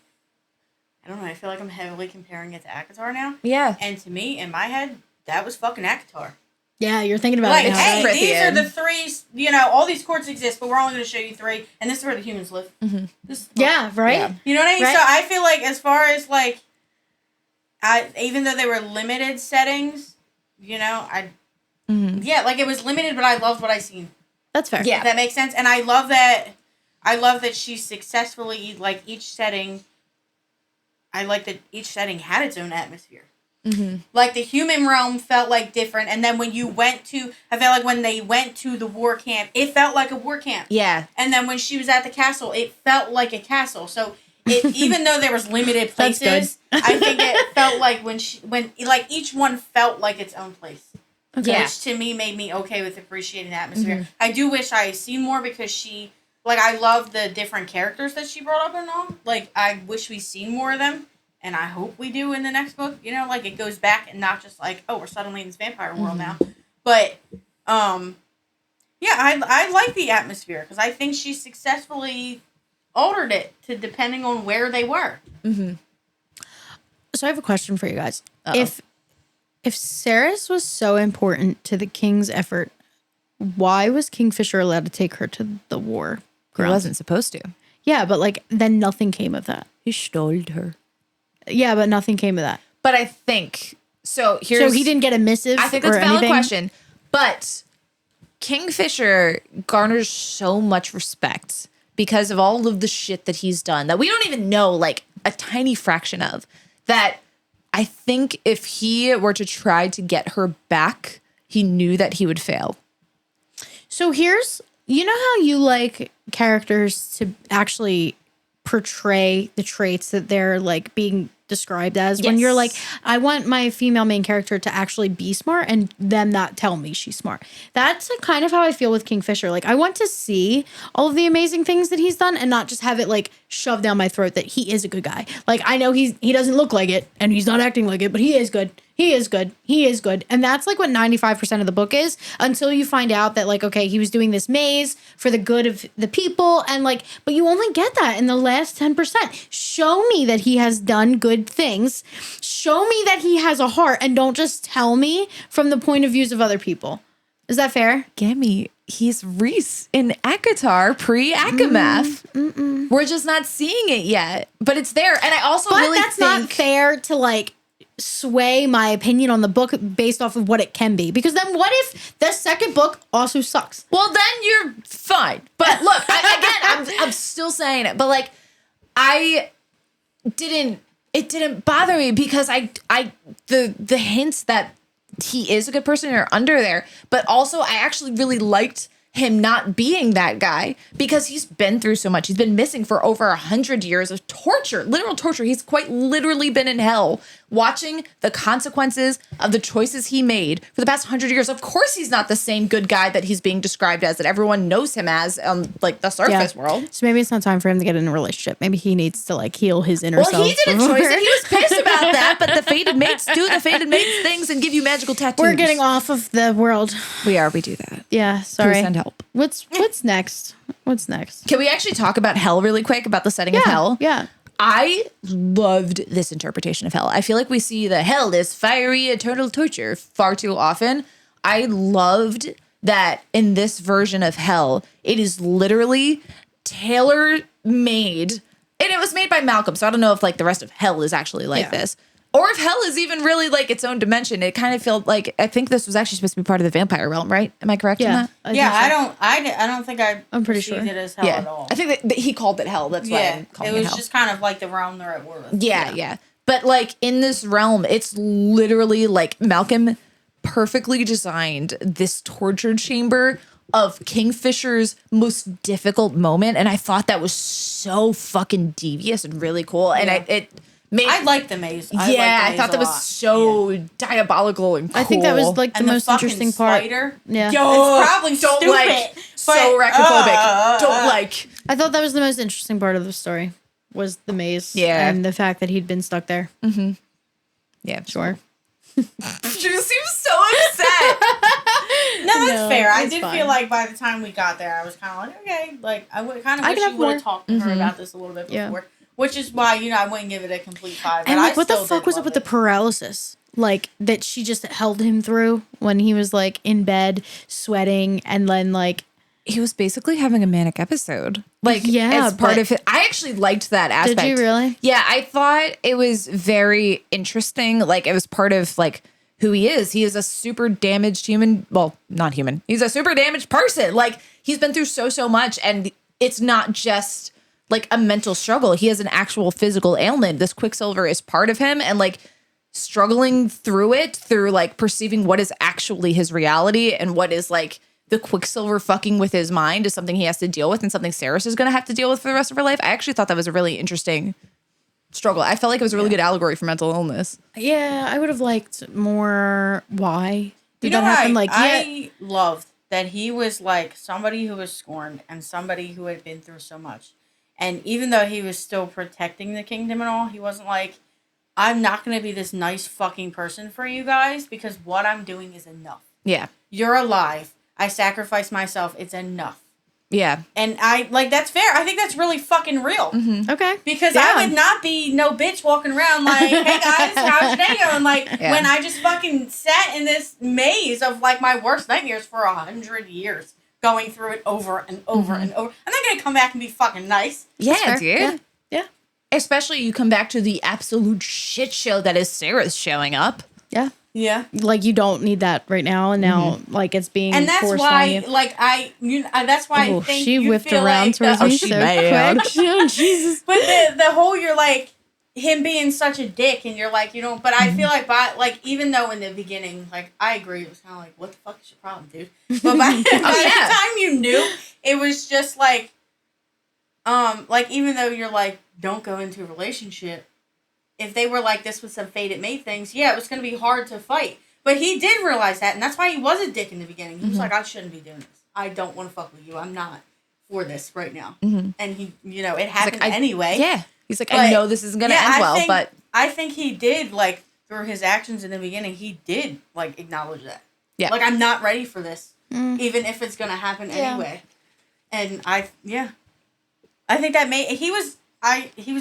I don't know. I feel like I'm heavily comparing it to ACOTAR now. Yeah. And to me, in my head, that was fucking ACOTAR. Yeah, you're thinking about Like, it now. hey, right? these are the three. You know, all these courts exist, but we're only going to show you three, and this is where the humans live. Mm-hmm. This is Yeah, right? Yeah. You know what I mean? Right. So I feel like, as far as like, even though they were limited settings, you know, yeah, like it was limited, but I loved what I seen. That's fair. Yeah. If that makes sense. And I love that. I love that she successfully, like, each setting. I like that each setting had its own atmosphere. Mm-hmm. Like, the human realm felt like different, and then when you went to, I felt like when they went to the war camp, it felt like a war camp. Yeah. And then when she was at the castle, it felt like a castle. So even though there was limited places, I think it felt like when like each one felt like its own place. Okay. Yeah. Which to me made me okay with appreciating the atmosphere. I do wish I had seen more because I love the different characters that she brought up and all. Like, I wish we seen more of them. And I hope we do in the next book. You know, like, it goes back and not just like, oh, we're suddenly in this vampire world now. But, yeah, I like the atmosphere because I think she successfully altered it to depending on where they were. Mm-hmm. So I have a question for you guys. Uh-oh. If Ceres was so important to the king's effort, why was Kingfisher allowed to take her to the war He ground? wasn't supposed to. Yeah, but like then nothing came of that. He stole her. Yeah, but nothing came of that. But I think, so he didn't get a missive. I think that's or a valid anything? question. But Kingfisher garners so much respect because of all of the shit that he's done that we don't even know, like, a tiny fraction of. That I think if he were to try to get her back, he knew that he would fail. So you know how you like characters to actually portray the traits that they're like being described as when Yes. you're like, I want my female main character to actually be smart and them not tell me she's smart. That's kind of how I feel with Kingfisher. Like, I want to see all of the amazing things that he's done and not just have it like shoved down my throat that he is a good guy. Like, I know he doesn't look like it and he's not acting like it, but he is good He is good. He is good. And that's like what 95% of the book is until you find out that like, okay, he was doing this maze for the good of the people. And like, but you only get that in the last 10%. Show me that he has done good things. Show me that he has a heart and don't just tell me from the point of views of other people. Is that fair? Gammy, he's Reese in Akatar pre-Akamath. We're just not seeing it yet, but it's there. And I also But really that's think... not fair to like sway my opinion on the book based off of what it can be. Because then what if the second book also sucks? Well, then you're fine. But look, I'm still saying it. But like, it didn't bother me because the hints that he is a good person are under there. But also I actually really liked him not being that guy because he's been through so much. He's been missing for over 100 years of torture, literal torture. He's quite literally been in hell watching the consequences of the choices he made for the past 100 years. Of course, he's not the same good guy that he's being described as, that everyone knows him as on like the surface world. So maybe it's not time for him to get in a relationship. Maybe he needs to like heal his inner self. Well, he did a choice and he was pissed about that, but the fated mates do the fated mates things and give you magical tattoos. We're getting off of the world. We do that. Yeah, sorry. Please send help. What's next? What's next? Can we actually talk about hell really quick, about the setting of hell? Yeah. I loved this interpretation of hell. I feel like we see the hell is fiery, eternal torture far too often. I loved that in this version of hell, it is literally tailor-made. And it was made by Malcolm, so I don't know if like the rest of hell is actually like this. Or if hell is even really like its own dimension. It kind of felt like, I think this was actually supposed to be part of the vampire realm, right? Am I correct in that? I don't think I'm pretty sure it as hell at all. I think that he called it hell. That's why I'm calling it hell. It was just kind of like the realm they're at war with. Yeah. But like in this realm, it's literally like Malcolm perfectly designed this torture chamber of Kingfisher's most difficult moment. And I thought that was so fucking devious and really cool. And I like the maze. I thought that was so diabolical and cool. I think that was like the most interesting part. Spider. Yeah. It's probably stupid. Like, so arachnophobic. Don't like. I thought that was the most interesting part of the story was the maze. Yeah. And the fact that he'd been stuck there. Mm-hmm. Yeah. Sure. She seems so upset. No, that's fair. I did fine. feel like by the time we got there, I was kind of like, okay. Like, I kind of wish you would have talked to her about this a little bit before. Which is why, I wouldn't give it a complete 5. And like, what the fuck was up with the paralysis? Like, that she just held him through when he was like in bed, sweating, and then like... He was basically having a manic episode. Like, as part of it. I actually liked that aspect. Did you really? Yeah, I thought it was very interesting. Like, it was part of like who he is. He is a super damaged human. Well, not human. He's a super damaged person. Like, he's been through so much, and it's not just like a mental struggle. He has an actual physical ailment. This Quicksilver is part of him, and like struggling through it, through like perceiving what is actually his reality and what is like the Quicksilver fucking with his mind is something he has to deal with and something Saris is going to have to deal with for the rest of her life. I actually thought that was a really interesting struggle. I felt like it was a really good allegory for mental illness. Yeah, I would have liked more why did that happen. I loved that he was like somebody who was scorned and somebody who had been through so much. And even though he was still protecting the kingdom and all, he wasn't like, I'm not going to be this nice fucking person for you guys because what I'm doing is enough. Yeah. You're alive. I sacrifice myself. It's enough. Yeah. And that's fair. I think that's really fucking real. Mm-hmm. Okay. Because I would not be no bitch walking around like, hey guys, how's your day going? Like, when I just fucking sat in this maze of like my worst nightmares for 100 years, going through it over and over and over. I'm not going to come back and be fucking nice. Yeah, dude. Yeah. Especially you come back to the absolute shit show that is Sarah's showing up. Yeah. Yeah. Like, you don't need that right now, and now, like, it's being and that's forced why, on you. like, that's why I think she you whipped feel around like towards me so mad. quick. Oh, Jesus. But the whole, you're like, him being such a dick, and you're like, but I feel like, even though in the beginning, like, I agree, it was kind of like, what the fuck is your problem, dude? But by the time you knew, it was just like, even though you're like, don't go into a relationship, if they were like, this was some fated mate things, it was going to be hard to fight. But he did realize that, and that's why he was a dick in the beginning. He was like, I shouldn't be doing this. I don't want to fuck with you. I'm not for this right now. Mm-hmm. And he, it happened anyway. Yeah. He's like, I know this isn't going to end well, but... I think he did, like, through his actions in the beginning, he did like acknowledge that. Yeah. Like, I'm not ready for this, even if it's gonna happen anyway. And I think that he was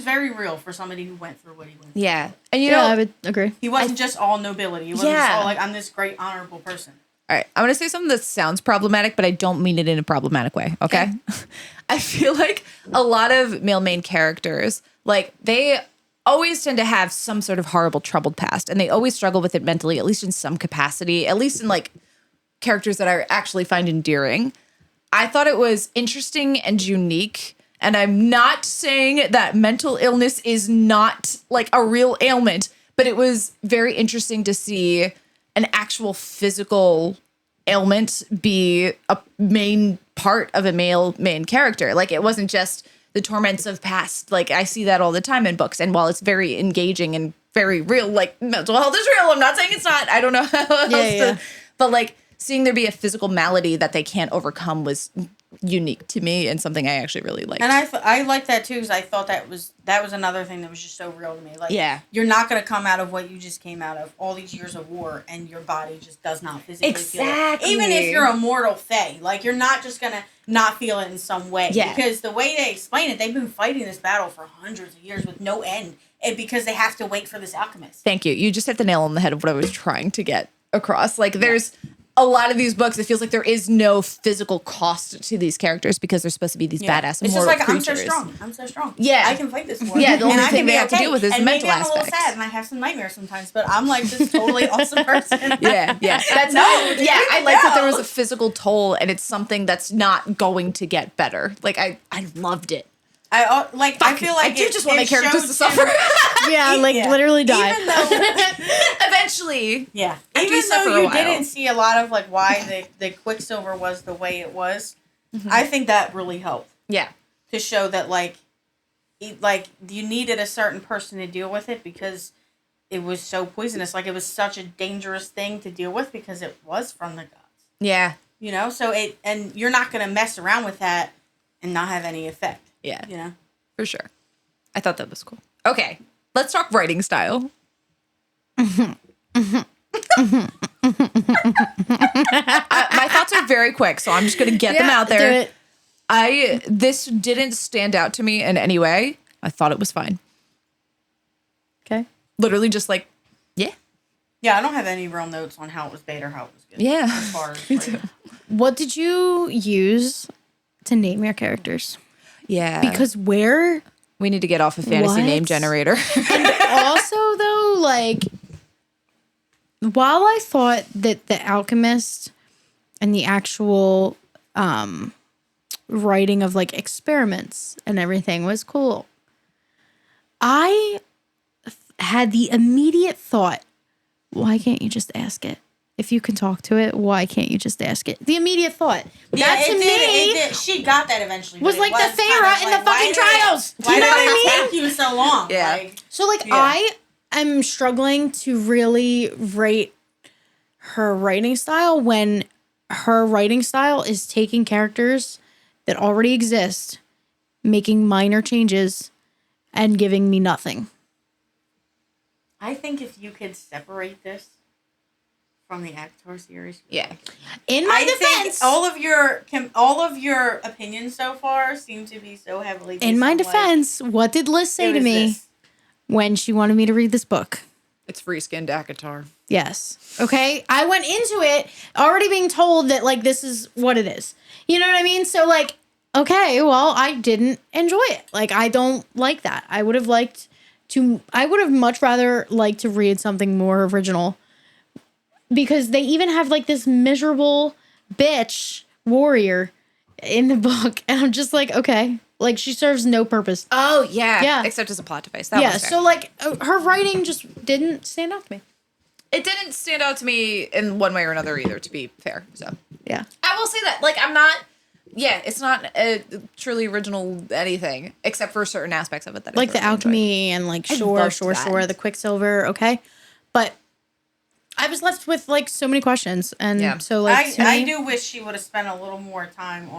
very real for somebody who went through what he went through. Yeah. And you know, I would agree. He wasn't just all nobility. He wasn't just all like, I'm this great honorable person. all right, I'm going to say something that sounds problematic, but I don't mean it in a problematic way, okay? I feel like a lot of male main characters, like, they always tend to have some sort of horrible, troubled past, and they always struggle with it mentally, at least in some capacity, at least in, like, characters that I actually find endearing. I thought it was interesting and unique, and I'm not saying that mental illness is not, like, a real ailment, but it was very interesting to see an actual physical ailment be a main part of a male main character. Like, it wasn't just the torments of past. Like, I see that all the time in books. And while it's very engaging and very real, like, mental health is real. I'm not saying it's not. I don't know how else to. But, like, seeing there be a physical malady that they can't overcome was unique to me and something I actually really liked. And I like that too, because I thought that was another thing that was just so real to me. Like, you're not going to come out of what you just came out of, all these years of war, and your body just does not physically feel it. Even if you're a mortal fae, like, you're not just going to not feel it in some way. Yeah. Because the way they explain it, they've been fighting this battle for hundreds of years with no end, and because they have to wait for this alchemist. Thank you. You just hit the nail on the head of what I was trying to get across. Like, there's a lot of these books, it feels like there is no physical cost to these characters because they're supposed to be these badass it's immortal just like, creatures. I'm so strong. Yeah. I can fight this war. Yeah, the only and I thing can they be have to deal with is the and mental maybe I'm a little aspect. sad and I have some nightmares sometimes, but I'm like this totally awesome person. Yeah. That's I like that there was a physical toll, and it's something that's not going to get better. Like, I loved it. I feel like I do just want my characters to suffer. Literally die. Even though, Eventually. yeah. After Even you suffer though a you while. didn't see a lot of like why the Quicksilver was the way it was, I think that really helped Yeah. to show that like you needed a certain person to deal with it because it was so poisonous. Like, it was such a dangerous thing to deal with because it was from the gods. Yeah. You know, so and you're not gonna mess around with that and not have any effect. Yeah. You know? For sure. I thought that was cool. Okay. Let's talk writing style. My thoughts are very quick, so I'm just going to get them out there. This didn't stand out to me in any way. I thought it was fine. Okay. Literally just like, yeah. Yeah, I don't have any real notes on how it was bad or how it was good. Yeah. As far as writing. What did you use to name your characters? Yeah. Because where... We need to get off a fantasy name generator. And also, though, like, while I thought that the alchemist and the actual writing of, like, experiments and everything was cool, I had the immediate thought, why can't you just ask it? If you can talk to it, why can't you just ask it? The immediate thought. Yeah, that to me it did. She got that eventually. was like the Pharaoh in the fucking trials. Why Do you know did what I it mean? take you so long? Yeah. Like, So, like, I am struggling to really rate her writing style when her writing style is taking characters that already exist, making minor changes, and giving me nothing. I think if you could separate this from the Avatar series, Yeah. In my I defense, think all of your opinions so far seem to be so heavily. in my defense, what did Liz say to me when she wanted me to read this book? It's free-skinned Akatar. Yes. Okay. I went into it already being told that, like, this is what it is. You know what I mean? So, like, okay, well, I didn't enjoy it. Like, I don't like that. I would have much rather liked to read something more original, because they even have, like, this miserable bitch warrior in the book. And I'm just like, okay. Like, she serves no purpose. Oh, yeah. Yeah. Except as a plot device. That was fair. So, like, her writing just didn't stand out to me. It didn't stand out to me in one way or another either, to be fair. So Yeah. I will say that. Like, I'm not... Yeah, it's not a truly original anything, except for certain aspects of it that I like the thoroughly alchemy and, like, loved Shore, that. the Quicksilver, okay? But I was left with, like, so many questions. And so, like, I do wish she would have spent a little more time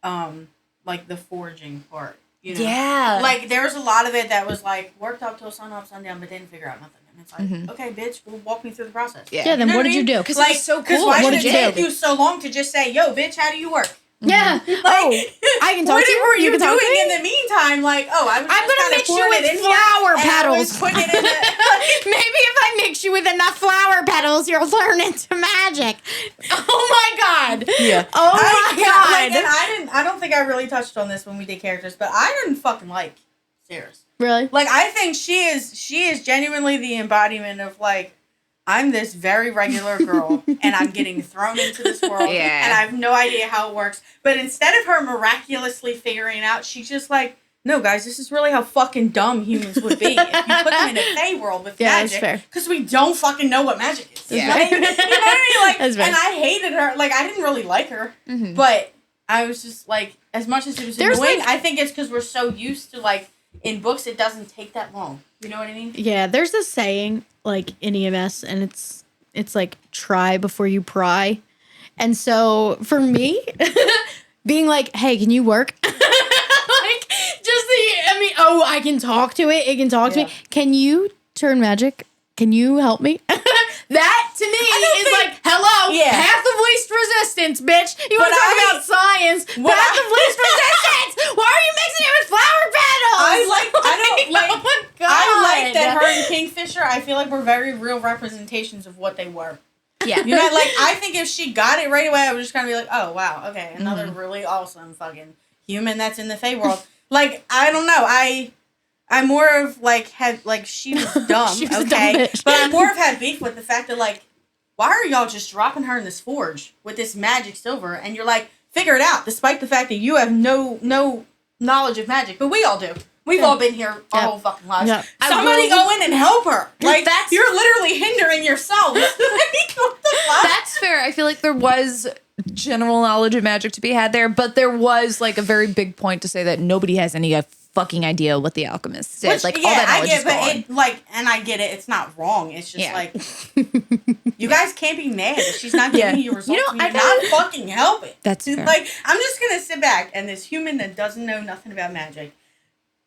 on, like, the forging part. You know? Yeah. Like, there was a lot of it that was, like, worked up till sun up, sundown, but didn't figure out nothing else. And it's like, okay, bitch, well, walk me through the process. Yeah, then know what I did you mean? do? Because Like, it was so because cool. why What did did it you take do? you so long to just say, yo, bitch, how do you work? Yeah. I can talk What to you. were you can talk to doing me. in the meantime? Like, oh, I was I'm just gonna kinda mix you pouring it with in flower here, and I was petals. putting it in a, Maybe if I mix you with enough flower petals, you'll turn into magic. Oh my god. Yeah. Oh my god. Like, and I don't think I really touched on this when we did characters, but I didn't fucking like Sarah's. Really? Like, I think she is genuinely the embodiment of, like, I'm this very regular girl, and I'm getting thrown into this world, Yeah. and I have no idea how it works. But instead of her miraculously figuring it out, she's just like, no, guys, this is really how fucking dumb humans would be if you put them in a Fey world with Yeah, that's magic. fair. Because we don't fucking know what magic is. Yeah. Like, you know what I mean? Like, That's fair. and I hated her. Like, I didn't really like her. But I was just, like, as much as it was There's, annoying, like- I think it's because we're so used to, like, in books, it doesn't take that long. You know what I mean? Yeah, there's this saying like in EMS, and it's like try before you pry. And so for me, being like, hey, can you work? Like just I can talk to it. It can talk to me. Can you turn magic? Can you help me? That to me is like, hello, Yeah. path of least resistance, bitch. You want to But talk I- about science? Path what I- of least resistance. Why are you mixing it with flower petals? I don't like. Oh my god. I like that her and Kingfisher. I feel like we're very real representations of what they were. Yeah. You know, like I think if she got it right away, I was just gonna be like, oh wow, okay, another really awesome fucking human that's in the Fey world. Like I don't know, I'm more of like had like she was dumb, She was a okay, dumb bitch. but I'm more of had beef with the fact that like, why are y'all just dropping her in this forge with this magic silver, and you're like, figure it out, despite the fact that you have no knowledge of magic, but we all do. We've all been here our Yep. whole fucking lives. Yep. Somebody go in and help her. Like That's- you're literally hindering yourself. Like, what the fuck? That's fair. I feel like there was general knowledge of magic to be had there, but there was like a very big point to say that nobody has any fucking idea what the alchemists did. Which, Like yeah, all that knowledge I get, is but gone. it like, and I get it. It's not wrong. It's just Yeah. like you guys can't be mad if she's not giving you results. know, and I you're not fucking helping. That's fair. Like I'm just gonna sit back and this human that doesn't know nothing about magic.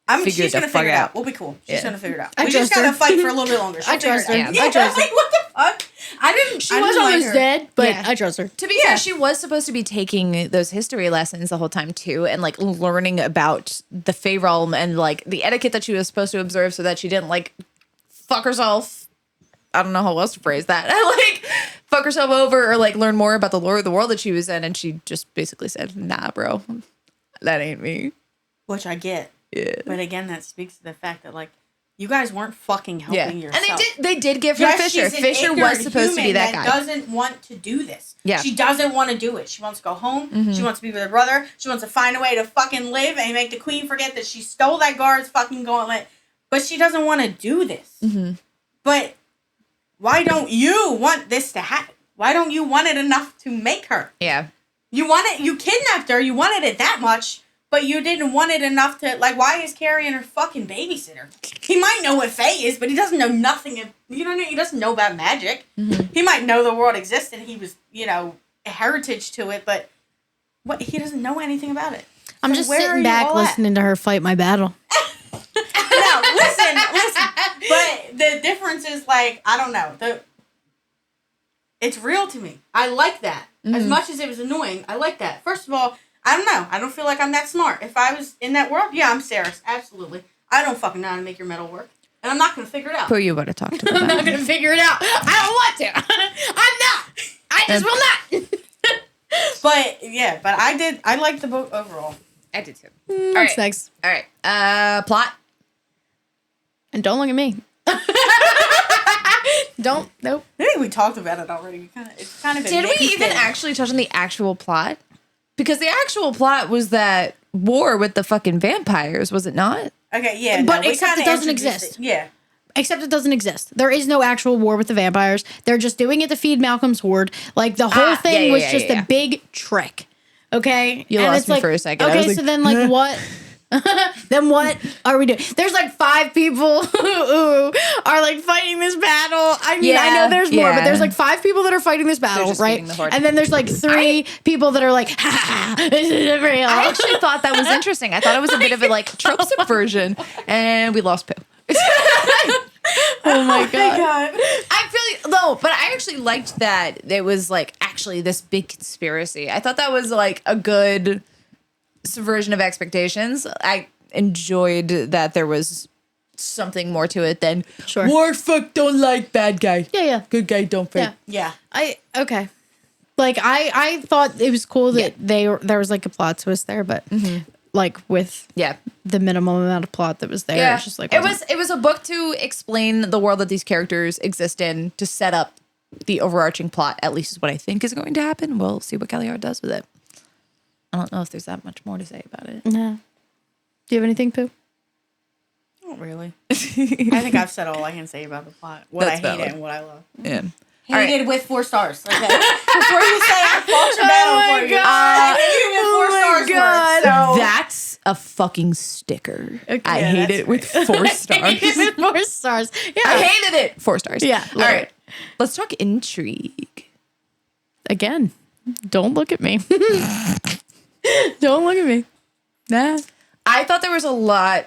Figure She's the gonna fuck figure it out. out. We'll be cool. She's Yeah. gonna figure it out. I We just trust her. gotta fight for a little bit longer. She'll I trust figure it her. out. Yeah, I trust her. Like what the fuck? I didn't. She I was didn't like almost her. dead, but Yeah. I trust her. To be fair, she was supposed to be taking those history lessons the whole time too, and like learning about the Fey realm and like the etiquette that she was supposed to observe, so that she didn't like fuck herself. I don't know how else to phrase that. Like fuck herself over or like learn more about the lore of the world that she was in, and she just basically said, "Nah, bro, that ain't me." Which I get. Yeah. But again, that speaks to the fact that like you guys weren't fucking Yeah, helping and yourself. they did give her Yes, Fisher. she's an Fisher was ignorant supposed to be human that guy. doesn't want to do this. Yeah. She doesn't want to do it. She wants to go home. She wants to be with her brother. She wants to find a way to fucking live and make the queen forget that she stole that guard's fucking gauntlet. But she doesn't want to do this. But why don't you want this to happen? Why don't you want it enough to make her? Yeah. You want it. You kidnapped her. You wanted it that much. But you didn't want it enough to, like, why is Carrie her fucking babysitter? He might know what Fae is, but he doesn't know nothing. You know, he doesn't know about magic. He might know the world existed. He was, you know, a heritage to it, but what he doesn't know anything about it. I'm So just where are sitting you back all at? listening to her fight my battle. No, listen. But the difference is, like, I don't know. It's real to me. I like that. As much as it was annoying, I like that. First of all, I don't know. I don't feel like I'm that smart. If I was in that world, yeah, I'm Sarah's. Absolutely. I don't fucking know how to make your metal work. And I'm not going to figure it out. Who you would have talked to? I'm not gonna figure it out. I don't want to. I'm not. I just will not. But, yeah, but I liked the book overall. I did too. What's right. next? All right. Plot. And don't look at me. Don't. Nope. I think we talked about it already. It's kind of a Did we mixed even thing. actually touch on the actual plot? Because the actual plot was that war with the fucking vampires, was it not? Okay, yeah. But we except it kinda doesn't introduced exist. it. Yeah. Except it doesn't exist. There is no actual war with the vampires. They're just doing it to feed Malcolm's horde. Like the whole thing was just a big trick. Okay? You And lost it's me like, for a second. I Okay, was so like, then like what? Then what are we doing? There's like 5 people who are like fighting this battle. I mean, I know there's more, but there's like 5 people that are fighting this battle, just right? feeding the horde. And then there's like 3 people that are like, ha, this isn't real. I actually thought that was interesting. I thought it was a bit of a like trope subversion, and we lost Pooh. Oh my god. I really no, but I actually liked that it was like actually this big conspiracy. I thought that was like a good subversion of expectations. I enjoyed that there was something more to it than Sure. war fuck don't like bad guy. Yeah. Good guy don't fight. Yeah. Yeah. Okay. Like I thought it was cool that there was like a plot twist there, but like with Yeah. the minimum amount of plot that was there, Yeah. it's just like it was a book to explain the world that these characters exist in, to set up the overarching plot, at least is what I think is going to happen. We'll see what Callie Hart does with it. I don't know if there's that much more to say about it. No. Do you have anything, Pooh? Not really. I think I've said all I can say about the plot. What That's I hate valid. it and what I love. Yeah. Hated with 4 stars. Okay. Before you say I fought your battle for you. I hated with 4 stars. So That's a fucking sticker. Okay, I yeah, hate that's it with 4 stars. 4 stars. Yeah. I hated it. 4 stars. Yeah, All love right. it. Let's talk intrigue. Again, don't look at me. Don't look at me. Nah. I thought there was a lot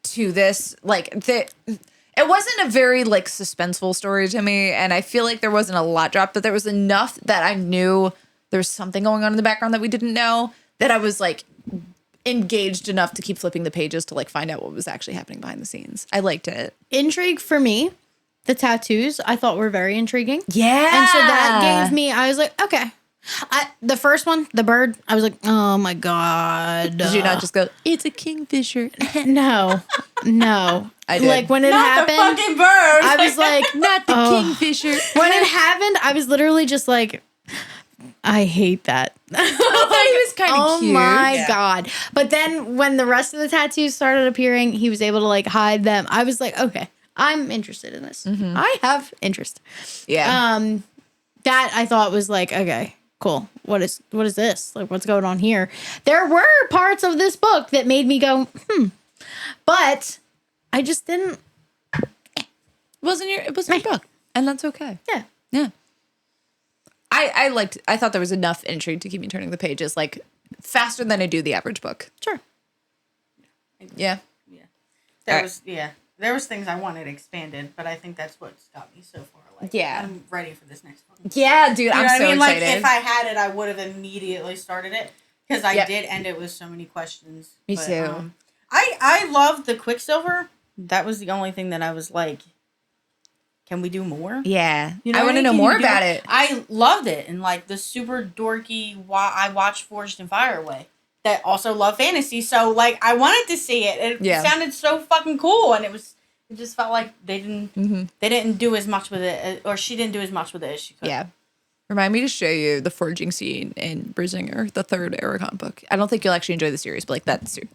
to this. It wasn't a very like suspenseful story to me, and I feel like there wasn't a lot dropped, but there was enough that I knew there was something going on in the background that we didn't know, that I was like engaged enough to keep flipping the pages to like find out what was actually happening behind the scenes. I liked it. Intrigue for me, the tattoos I thought were very intriguing. Yeah. And so that gave me, I was like, okay. The first one, the bird, I was like, oh my God. Did you not just go, it's a kingfisher? No. I did. Like when it not the happened, fucking bird. I was like, Not the Oh. kingfisher. when it happened, I was literally just like, I hate that. I thought he was kind of Oh cute. my Yeah. God. But then when the rest of the tattoos started appearing, he was able to like hide them. I was like, okay, I'm interested in this. I have interest. Yeah. That I thought was like, okay, cool. What is this? Like, what's going on here? There were parts of this book that made me go, but I just didn't. It wasn't your book, and that's okay. Yeah. Yeah. I thought there was enough intrigue to keep me turning the pages like faster than I do the average book. Sure. Yeah. There was things I wanted expanded, but I think that's what's got me so far. Like, Yeah. I'm ready for this next one. Yeah, dude, You know I'm what so I mean? excited. Like, if I had it, I would have immediately started it, because I Yep. did end it with so many questions. Me But, too. I loved the Quicksilver. That was the only thing that I was like, can we do more? Yeah. You I what want to mean? know Can more you do about it. I loved it, and like the super dorky. I watched Forged in Fire way. That also love fantasy, so like I wanted to see it. It sounded so fucking cool, and it just felt like they didn't do as much with it, or she didn't do as much with it as she could. Yeah. Remind me to show you the forging scene in Brizinger, the 3rd Aragon book. I don't think you'll actually enjoy the series, but like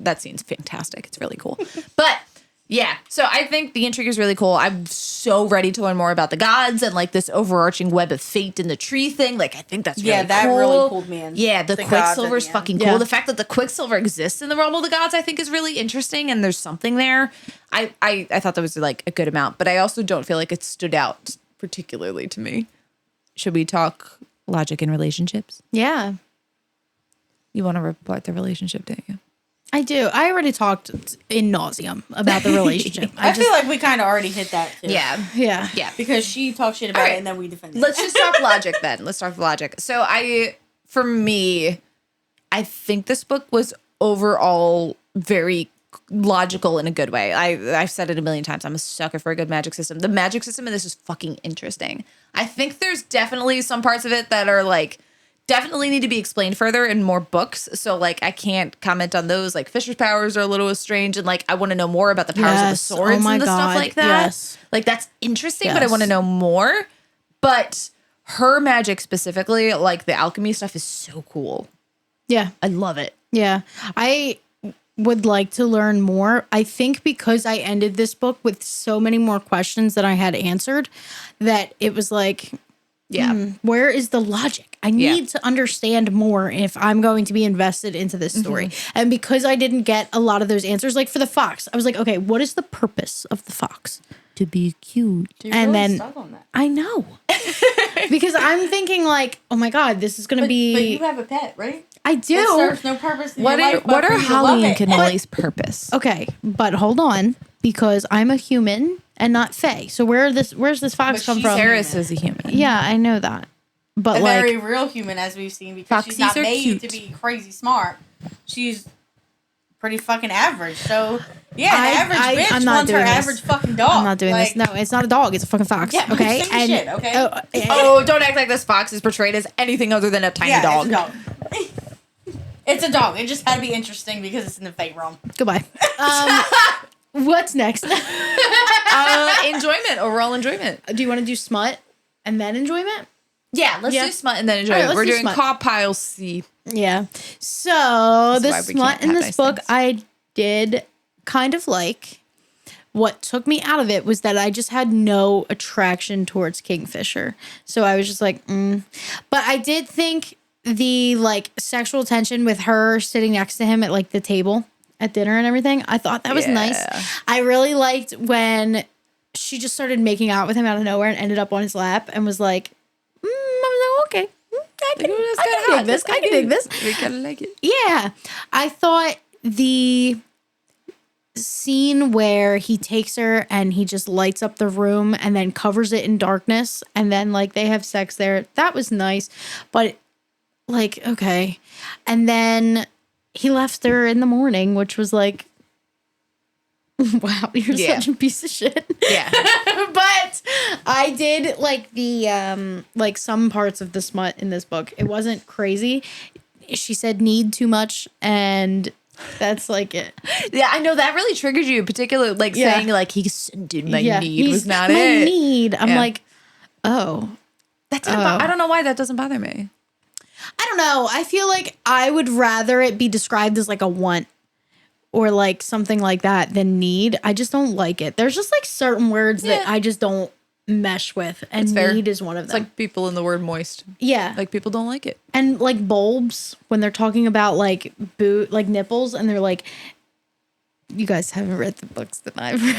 that scene's fantastic. It's really cool. But yeah, so I think the intrigue is really cool. I'm so ready to learn more about the gods and like this overarching web of fate in the tree thing. Like I think that's really that cool. really pulled me in. Yeah, the The gods at Quicksilver's the end. fucking cool. Yeah. The fact that the Quicksilver exists in the realm of the gods, I think, is really interesting, and there's something there. I thought that was like a good amount, but I also don't feel like it stood out particularly to me. Should we talk logic in relationships? Yeah, You want to report the relationship, don't you? I do. I already talked in nauseum about the relationship. I feel like we kind of already hit that too. Yeah. Yeah. Because she talked shit about All right. it, and then we defended Let's it. just talk logic then. Let's talk logic. So for me, I think this book was overall very logical in a good way. I've said it a million times. I'm a sucker for a good magic system. The magic system in this is fucking interesting. I think there's definitely some parts of it that are like definitely need to be explained further in more books. So like I can't comment on those. Like Fisher's powers are a little strange, and like I want to know more about the powers of the Yes. swords Oh my and the stuff God. like that. Yes. Like that's interesting, but I Yes. want to know more. But her magic specifically, like the alchemy stuff, is so cool. Yeah. I love it. Yeah. I would like to learn more. I think because I ended this book with so many more questions than I had answered, that it was like, Yeah. where is the logic? I need to understand more if I'm going to be invested into this story. And because I didn't get a lot of those answers, like for the fox, I was like, okay, what is the purpose of the fox? To be cute. You're and really then- stuck on that. I know. Because I'm thinking like, oh my God, this is going to be. But you have a pet, right? I It do. serves no purpose in your life. What but are for you to love Holly and it. Canelli's purpose? Okay, but hold on, because I'm a human and not Fae. So where's this fox But come she's from? Paris is a human. Yeah, I know that. But A like, very real human, as we've seen, because she's not Foxies are made cute. to be crazy smart. She's pretty fucking average. So yeah, I- an average I'm bitch not wants her doing this. average fucking dog. I'm not doing Like, this. No, it's not a dog. It's a fucking fox. Yeah, okay. same shit, okay? Oh, don't act like this fox is portrayed as anything other than a tiny yeah, dog. it's a dog. It's a dog. It just had to be interesting because it's in the fake realm. Goodbye. What's next? Enjoyment, overall enjoyment. Do you want to do smut and then enjoyment? Yeah, let's Yeah. do smut and then All enjoyment. right, let's We're do doing smut. CAWPILE C. Yeah. So That's the why we smut can't in have this nice book, things. I did kind of like. What took me out of it was that I just had no attraction towards Kingfisher. So I was just like, But I did think the like sexual tension with her sitting next to him at like the table at dinner and everything, I thought that was nice. Yeah. I really liked when she just started making out with him out of nowhere and ended up on his lap and was like, I was like, okay, I can dig this. I can dig this. We kind of like it. Yeah. I thought the scene where he takes her and he just lights up the room and then covers it in darkness and then like they have sex there, that was nice. But like, okay. And then he left her in the morning, which was like, wow, you're Yeah. such a piece of shit. Yeah. But I did like the like some parts of the smut in this book. It wasn't crazy. She said need too much and that's like it. Yeah, I know that really triggered you, particularly like Yeah. saying like he scented my need he's was not my it. need. I'm Yeah. like, oh. That didn't I don't know why that doesn't bother me. I don't know. I feel like I would rather it be described as like a want or like something like that than need. I just don't like it. There's just like certain words that Yeah. I just don't mesh with, and fair. need is one of It's them. like people in the word moist. Yeah, Like people don't like it. and like bulbs when they're talking about like like nipples, and they're like, you guys haven't read the books that I've read.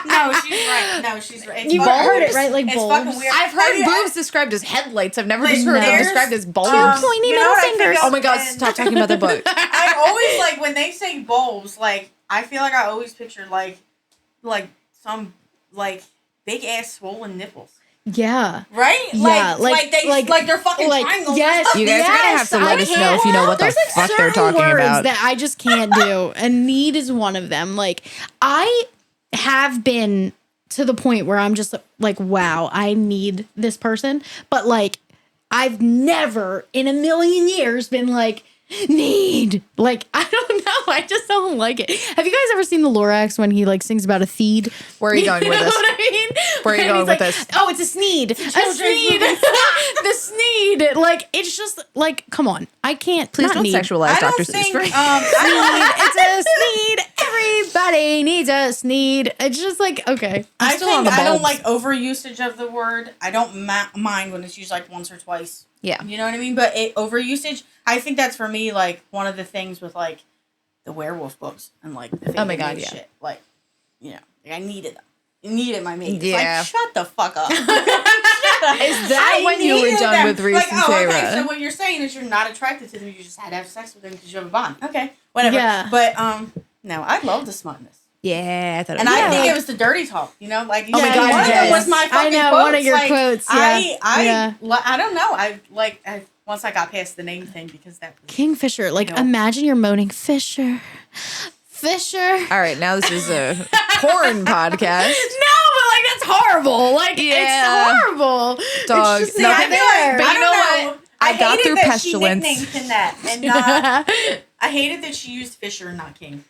No, she's right. No, she's right. It's You've fucking heard weird. it, right? Like It's bulbs. fucking weird. I've heard Oh, yeah. boobs described as headlights. I've never Like, just heard them there's, described as bulbs. Pointy you know middle what I think fingers. of Oh my god, when- stop talking about the book. I always like when they say bulbs. Like I feel like I always picture like some like big ass swollen nipples. Yeah. Right? Yeah, like they're fucking triangles. Yes, You guys are gonna have to let us know if you know what the There's like fuck they're certain talking words about. that I just can't do, and need is one of them. Like I have been to the point where I'm just like, wow, I need this person, but like I've never in a million years been like need. Like I don't know, I just don't like it. Have you guys ever seen the Lorax when he like sings about a theed? Where are you going with know this? what I mean? Where are you And going he's with like, this? Oh, it's a sneed. A sneed. The sneed. Like, it's just, like, come on. I can't. Please not don't need. sexualize I Dr. don't Seuss. think. for me. It's a sneed. Everybody needs a sneed. It's just like, okay. I still on think the I don't bulbs. like overusage of the word. I don't mind when it's used like once or twice. Yeah. You know what I mean? But overusage, I think that's for me like one of the things with like the werewolf books and like the Oh my Fate God, Mage yeah. shit. Like, you know, like I needed them. I needed my mate. It's Yeah. like, shut the fuck up. Is that when you were done with Reese like, and oh, Sarah? okay, so what you're saying is you're not attracted to them, you just had to have sex with them because you have a bond. Okay, whatever. Yeah. But no, I love the smutness. Yeah, I thought And it was I think like- it was the dirty talk, you know, like Oh my God, one of them yes. was my fucking I know, quotes. one of your like, quotes, I don't know. I once I got past the name thing because that was Kingfisher. Like, No. imagine you're moaning, Fisher. Fisher. All right, now this is a porn podcast. No, but like, that's horrible. Like, Yeah. it's horrible. Dog. It's just No, not I feel there. like, But I you don't know what? I got hated through that Pestilence. She nicknamed him that, and not. I hated that she used Fisher and not King.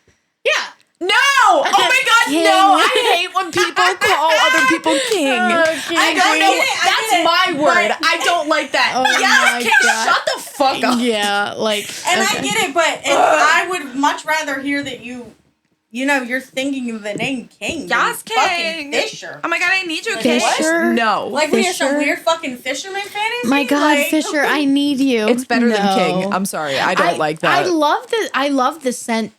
Yeah. No! Oh my god, King. no! I hate when people call other people king. King. I don't know. get it, I That's get it, my word. but- I don't like that. Oh my Yes, king, God. shut the fuck up. Yeah, like. And okay. I get it, but I would much rather hear that you're thinking of the name King. than Yes, fucking King. Fisher. Oh my god, I need you, Like, king. Fisher? No. Like we are some Fisher? weird fucking fisherman fantasy. My God, like, Fisher, I need you. It's better than No. king. I'm sorry. I don't like that. I love the scent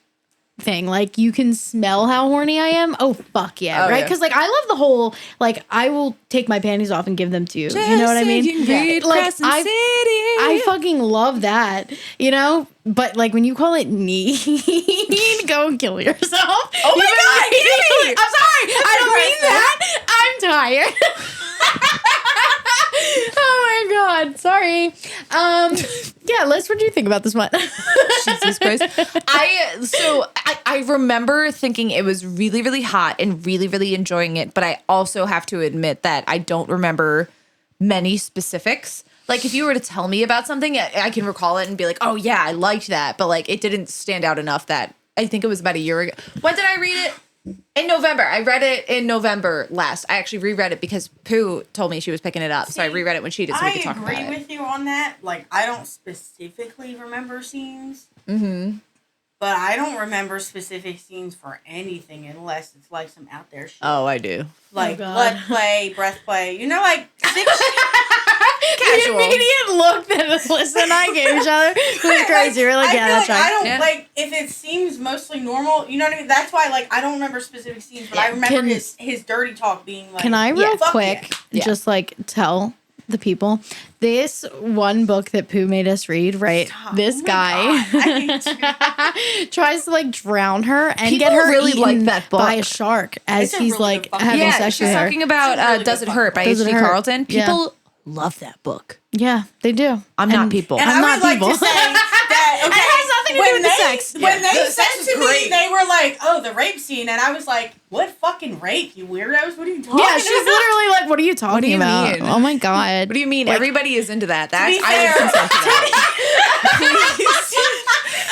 thing. Like, you can smell how horny I am. Oh, fuck yeah. Oh, right? yeah. Because, like, I love the whole, like, I will take my panties off and give them to you. You know what I mean? Like, I fucking love that, you know? But, like, when you call it need, go and kill yourself. Oh my God, Kitty! I'm sorry. I don't mean that. I'm tired. Oh my God. Sorry. Yeah, Liz, what do you think about this one? Jesus Christ. I remember thinking it was really, really hot and really, really enjoying it, but I also have to admit that I don't remember many specifics. Like, if you were to tell me about something, I can recall it and be like, oh yeah, I liked that, but like, it didn't stand out enough that I think it was about a year ago. When did I read it? In November. I read it in November last. I actually reread it because Pooh told me she was picking it up. So I reread it when she did, so we could talk about it. I agree with you on that. Like, I don't specifically remember scenes. Mm-hmm. But I don't remember specific scenes for anything unless it's like some out there shit. Oh, I do. Like blood play, breath play. You know, like The immediate look that Liz and I gave each other was crazy. We're like, yeah, that's right. I don't like if it seems mostly normal. You know what I mean? That's why, like, I don't remember specific scenes, but I remember his dirty talk being like. Can I real quick just like tell the people this one book that Pooh made us read? Right, this guy tries to like drown her and people get her really eaten like that book by a shark as he's really like good having yeah, sex she's with her. talking about Does It Hurt by H.D. Carlton. People love that book. Yeah, they do. I'm not people. And I'm I not would people. like to say that, okay, it has nothing to do with the sex. When they said was to great. me, they were like, oh, the rape scene. And I was like, what fucking rape, you weirdos? What are you talking Yeah, about? she's literally like, what are you talking you about? mean? Oh my God. What do you mean? Like, everybody is into that. That's be I would fair- consent to that.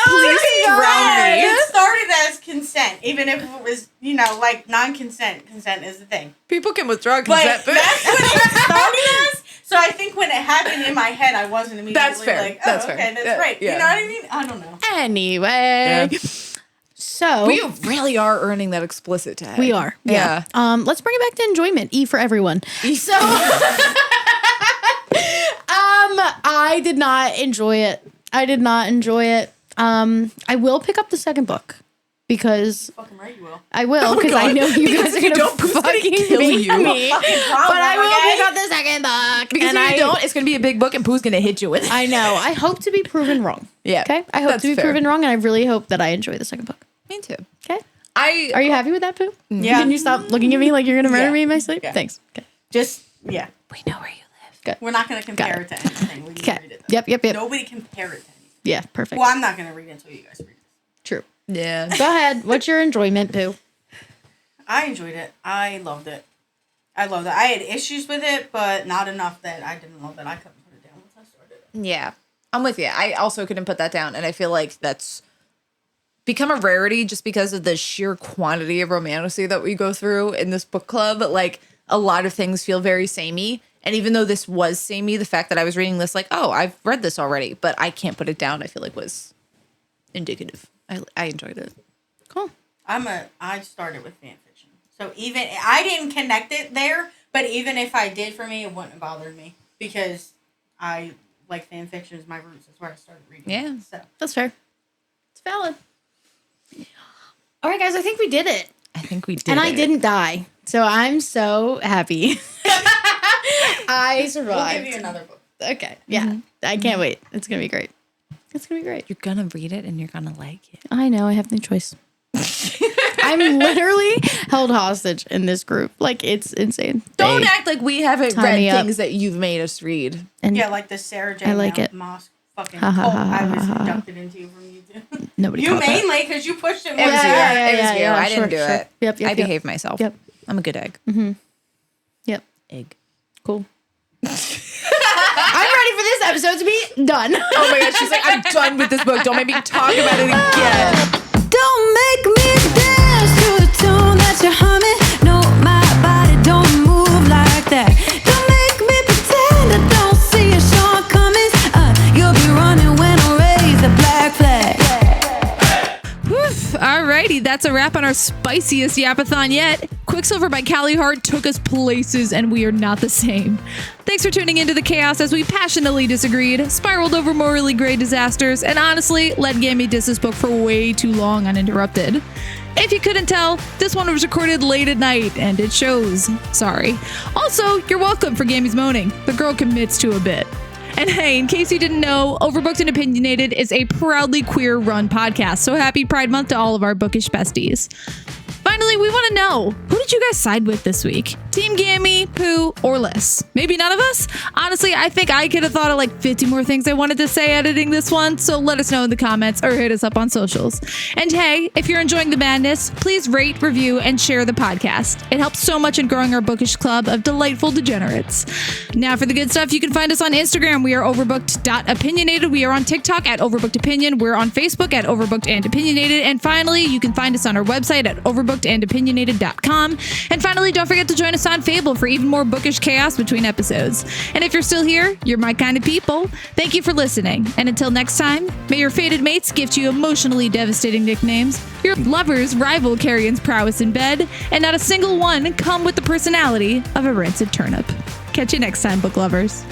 Please drown me. It started as consent, even if it was, you know, like non-consent. Consent is the thing. People can withdraw But consent. that's what it started as. So I think when it happened in my head, I wasn't immediately That's fair. like, oh, That's okay, fair. that's Yeah, right. yeah. You know what I mean? I don't know. Anyway. Yeah. So We really are earning that explicit tag. we are. Yeah. Let's bring it back to enjoyment. E for everyone. So I did not enjoy it. I will pick up the second book because Fucking right, you will. I will because I know you guys are gonna don't, Pooh's gonna fucking kill beat you. me. But I will okay? pick up the second book Because and if you don't, it's going to be a big book and Pooh's going to hit you with it. I know. I hope to be proven wrong. Yeah. Okay. I hope that's to be fair. proven wrong, and I really hope that I enjoy the second book. Me too. Okay. Are Are you happy with that, Pooh? Yeah. Can you stop looking at me like you're gonna murder Yeah. me in my sleep? Yeah. Thanks. Okay. Just, yeah. We know where you live. We're not going to compare it to anything. We need to read Okay. it. Though. Yep. Nobody compare it to anything. Yeah. Perfect. Well, I'm not going to read it until you guys read it. True. Yeah. Go ahead. What's your enjoyment, Pooh? I enjoyed it. I loved it. I had issues with it, but not enough that I didn't love it. I couldn't put it down once I started it. Yeah. I'm with you. I also couldn't put that down. And I feel like that's become a rarity just because of the sheer quantity of romantasy that we go through in this book club. Like, a lot of things feel very samey. And even though this was samey, the fact that I was reading this like, oh, I've read this already, but I can't put it down, I feel like was indicative. I enjoyed it. Cool. I started with fan fiction. So even, I didn't connect it there, but even if I did for me, it wouldn't have bothered me. Because I, like, fan fiction is my roots. That's where I started reading. Yeah. So. That's fair. It's valid. All right, guys. I think we did it, I think we did. and I didn't die, so I'm so happy. I survived. We'll give you another book. Okay. Yeah. I can't wait. It's gonna be great. It's gonna be great. You're going to read it and you're going to like it. I know. I have no choice. I'm literally held hostage in this group. Like, it's insane. Don't They act like we haven't tie read me up. things that you've made us read. and Yeah, like the Sarah J. I like it. Moss fucking Ha, ha, cult ha, ha, I was ha, ha. inducted into from YouTube. nobody. You caught that. mainly, because you pushed it. It was you. yeah, It was yeah, you. yeah, I didn't do sure. it. Yep, I behaved myself. Yep. I'm a good egg. Yep. Egg. Cool. I'm ready for this episode to be done. Oh my god, she's like, I'm done with this book. Don't make me talk about it again. Don't make me dance to the tune that you're humming. No, my body don't move like that. Don't make me pretend I don't see your shortcomings. You'll be running when I raise the black flag. Alrighty, that's a wrap on our spiciest Yappathon yet. Quicksilver by Callie Hart took us places, and we are not the same. Thanks for tuning into the chaos as we passionately disagreed, spiraled over morally gray disasters, and honestly let Gammy diss this book for way too long uninterrupted. If you couldn't tell, this one was recorded late at night, and it shows. Sorry. Also, you're welcome for Gammy's moaning. The girl commits to a bit. And hey, in case you didn't know, Overbooked and Opinionated is a proudly queer-run podcast, so happy Pride Month to all of our bookish besties. Finally, we want to know, who did you guys side with this week? Team Gammy, Pooh, or Liz? Maybe none of us? Honestly, I think I could have thought of like 50 more things I wanted to say editing this one, so let us know in the comments or hit us up on socials. And hey, if you're enjoying the madness, please rate, review, and share the podcast. It helps so much in growing our bookish club of delightful degenerates. Now for the good stuff, you can find us on Instagram. We are overbooked.opinionated. We are on TikTok at Overbooked Opinion. We're on Facebook at Overbooked and Opinionated. And finally, you can find us on our website at overbookedandopinionated.com. And finally, don't forget to join us on Fable for even more bookish chaos between episodes. And if you're still here, you're my kind of people. Thank you for listening. And until next time, may your fated mates gift you emotionally devastating nicknames, your lovers rival carrion's prowess in bed, and not a single one come with the personality of a rancid turnip. Catch you next time, book lovers.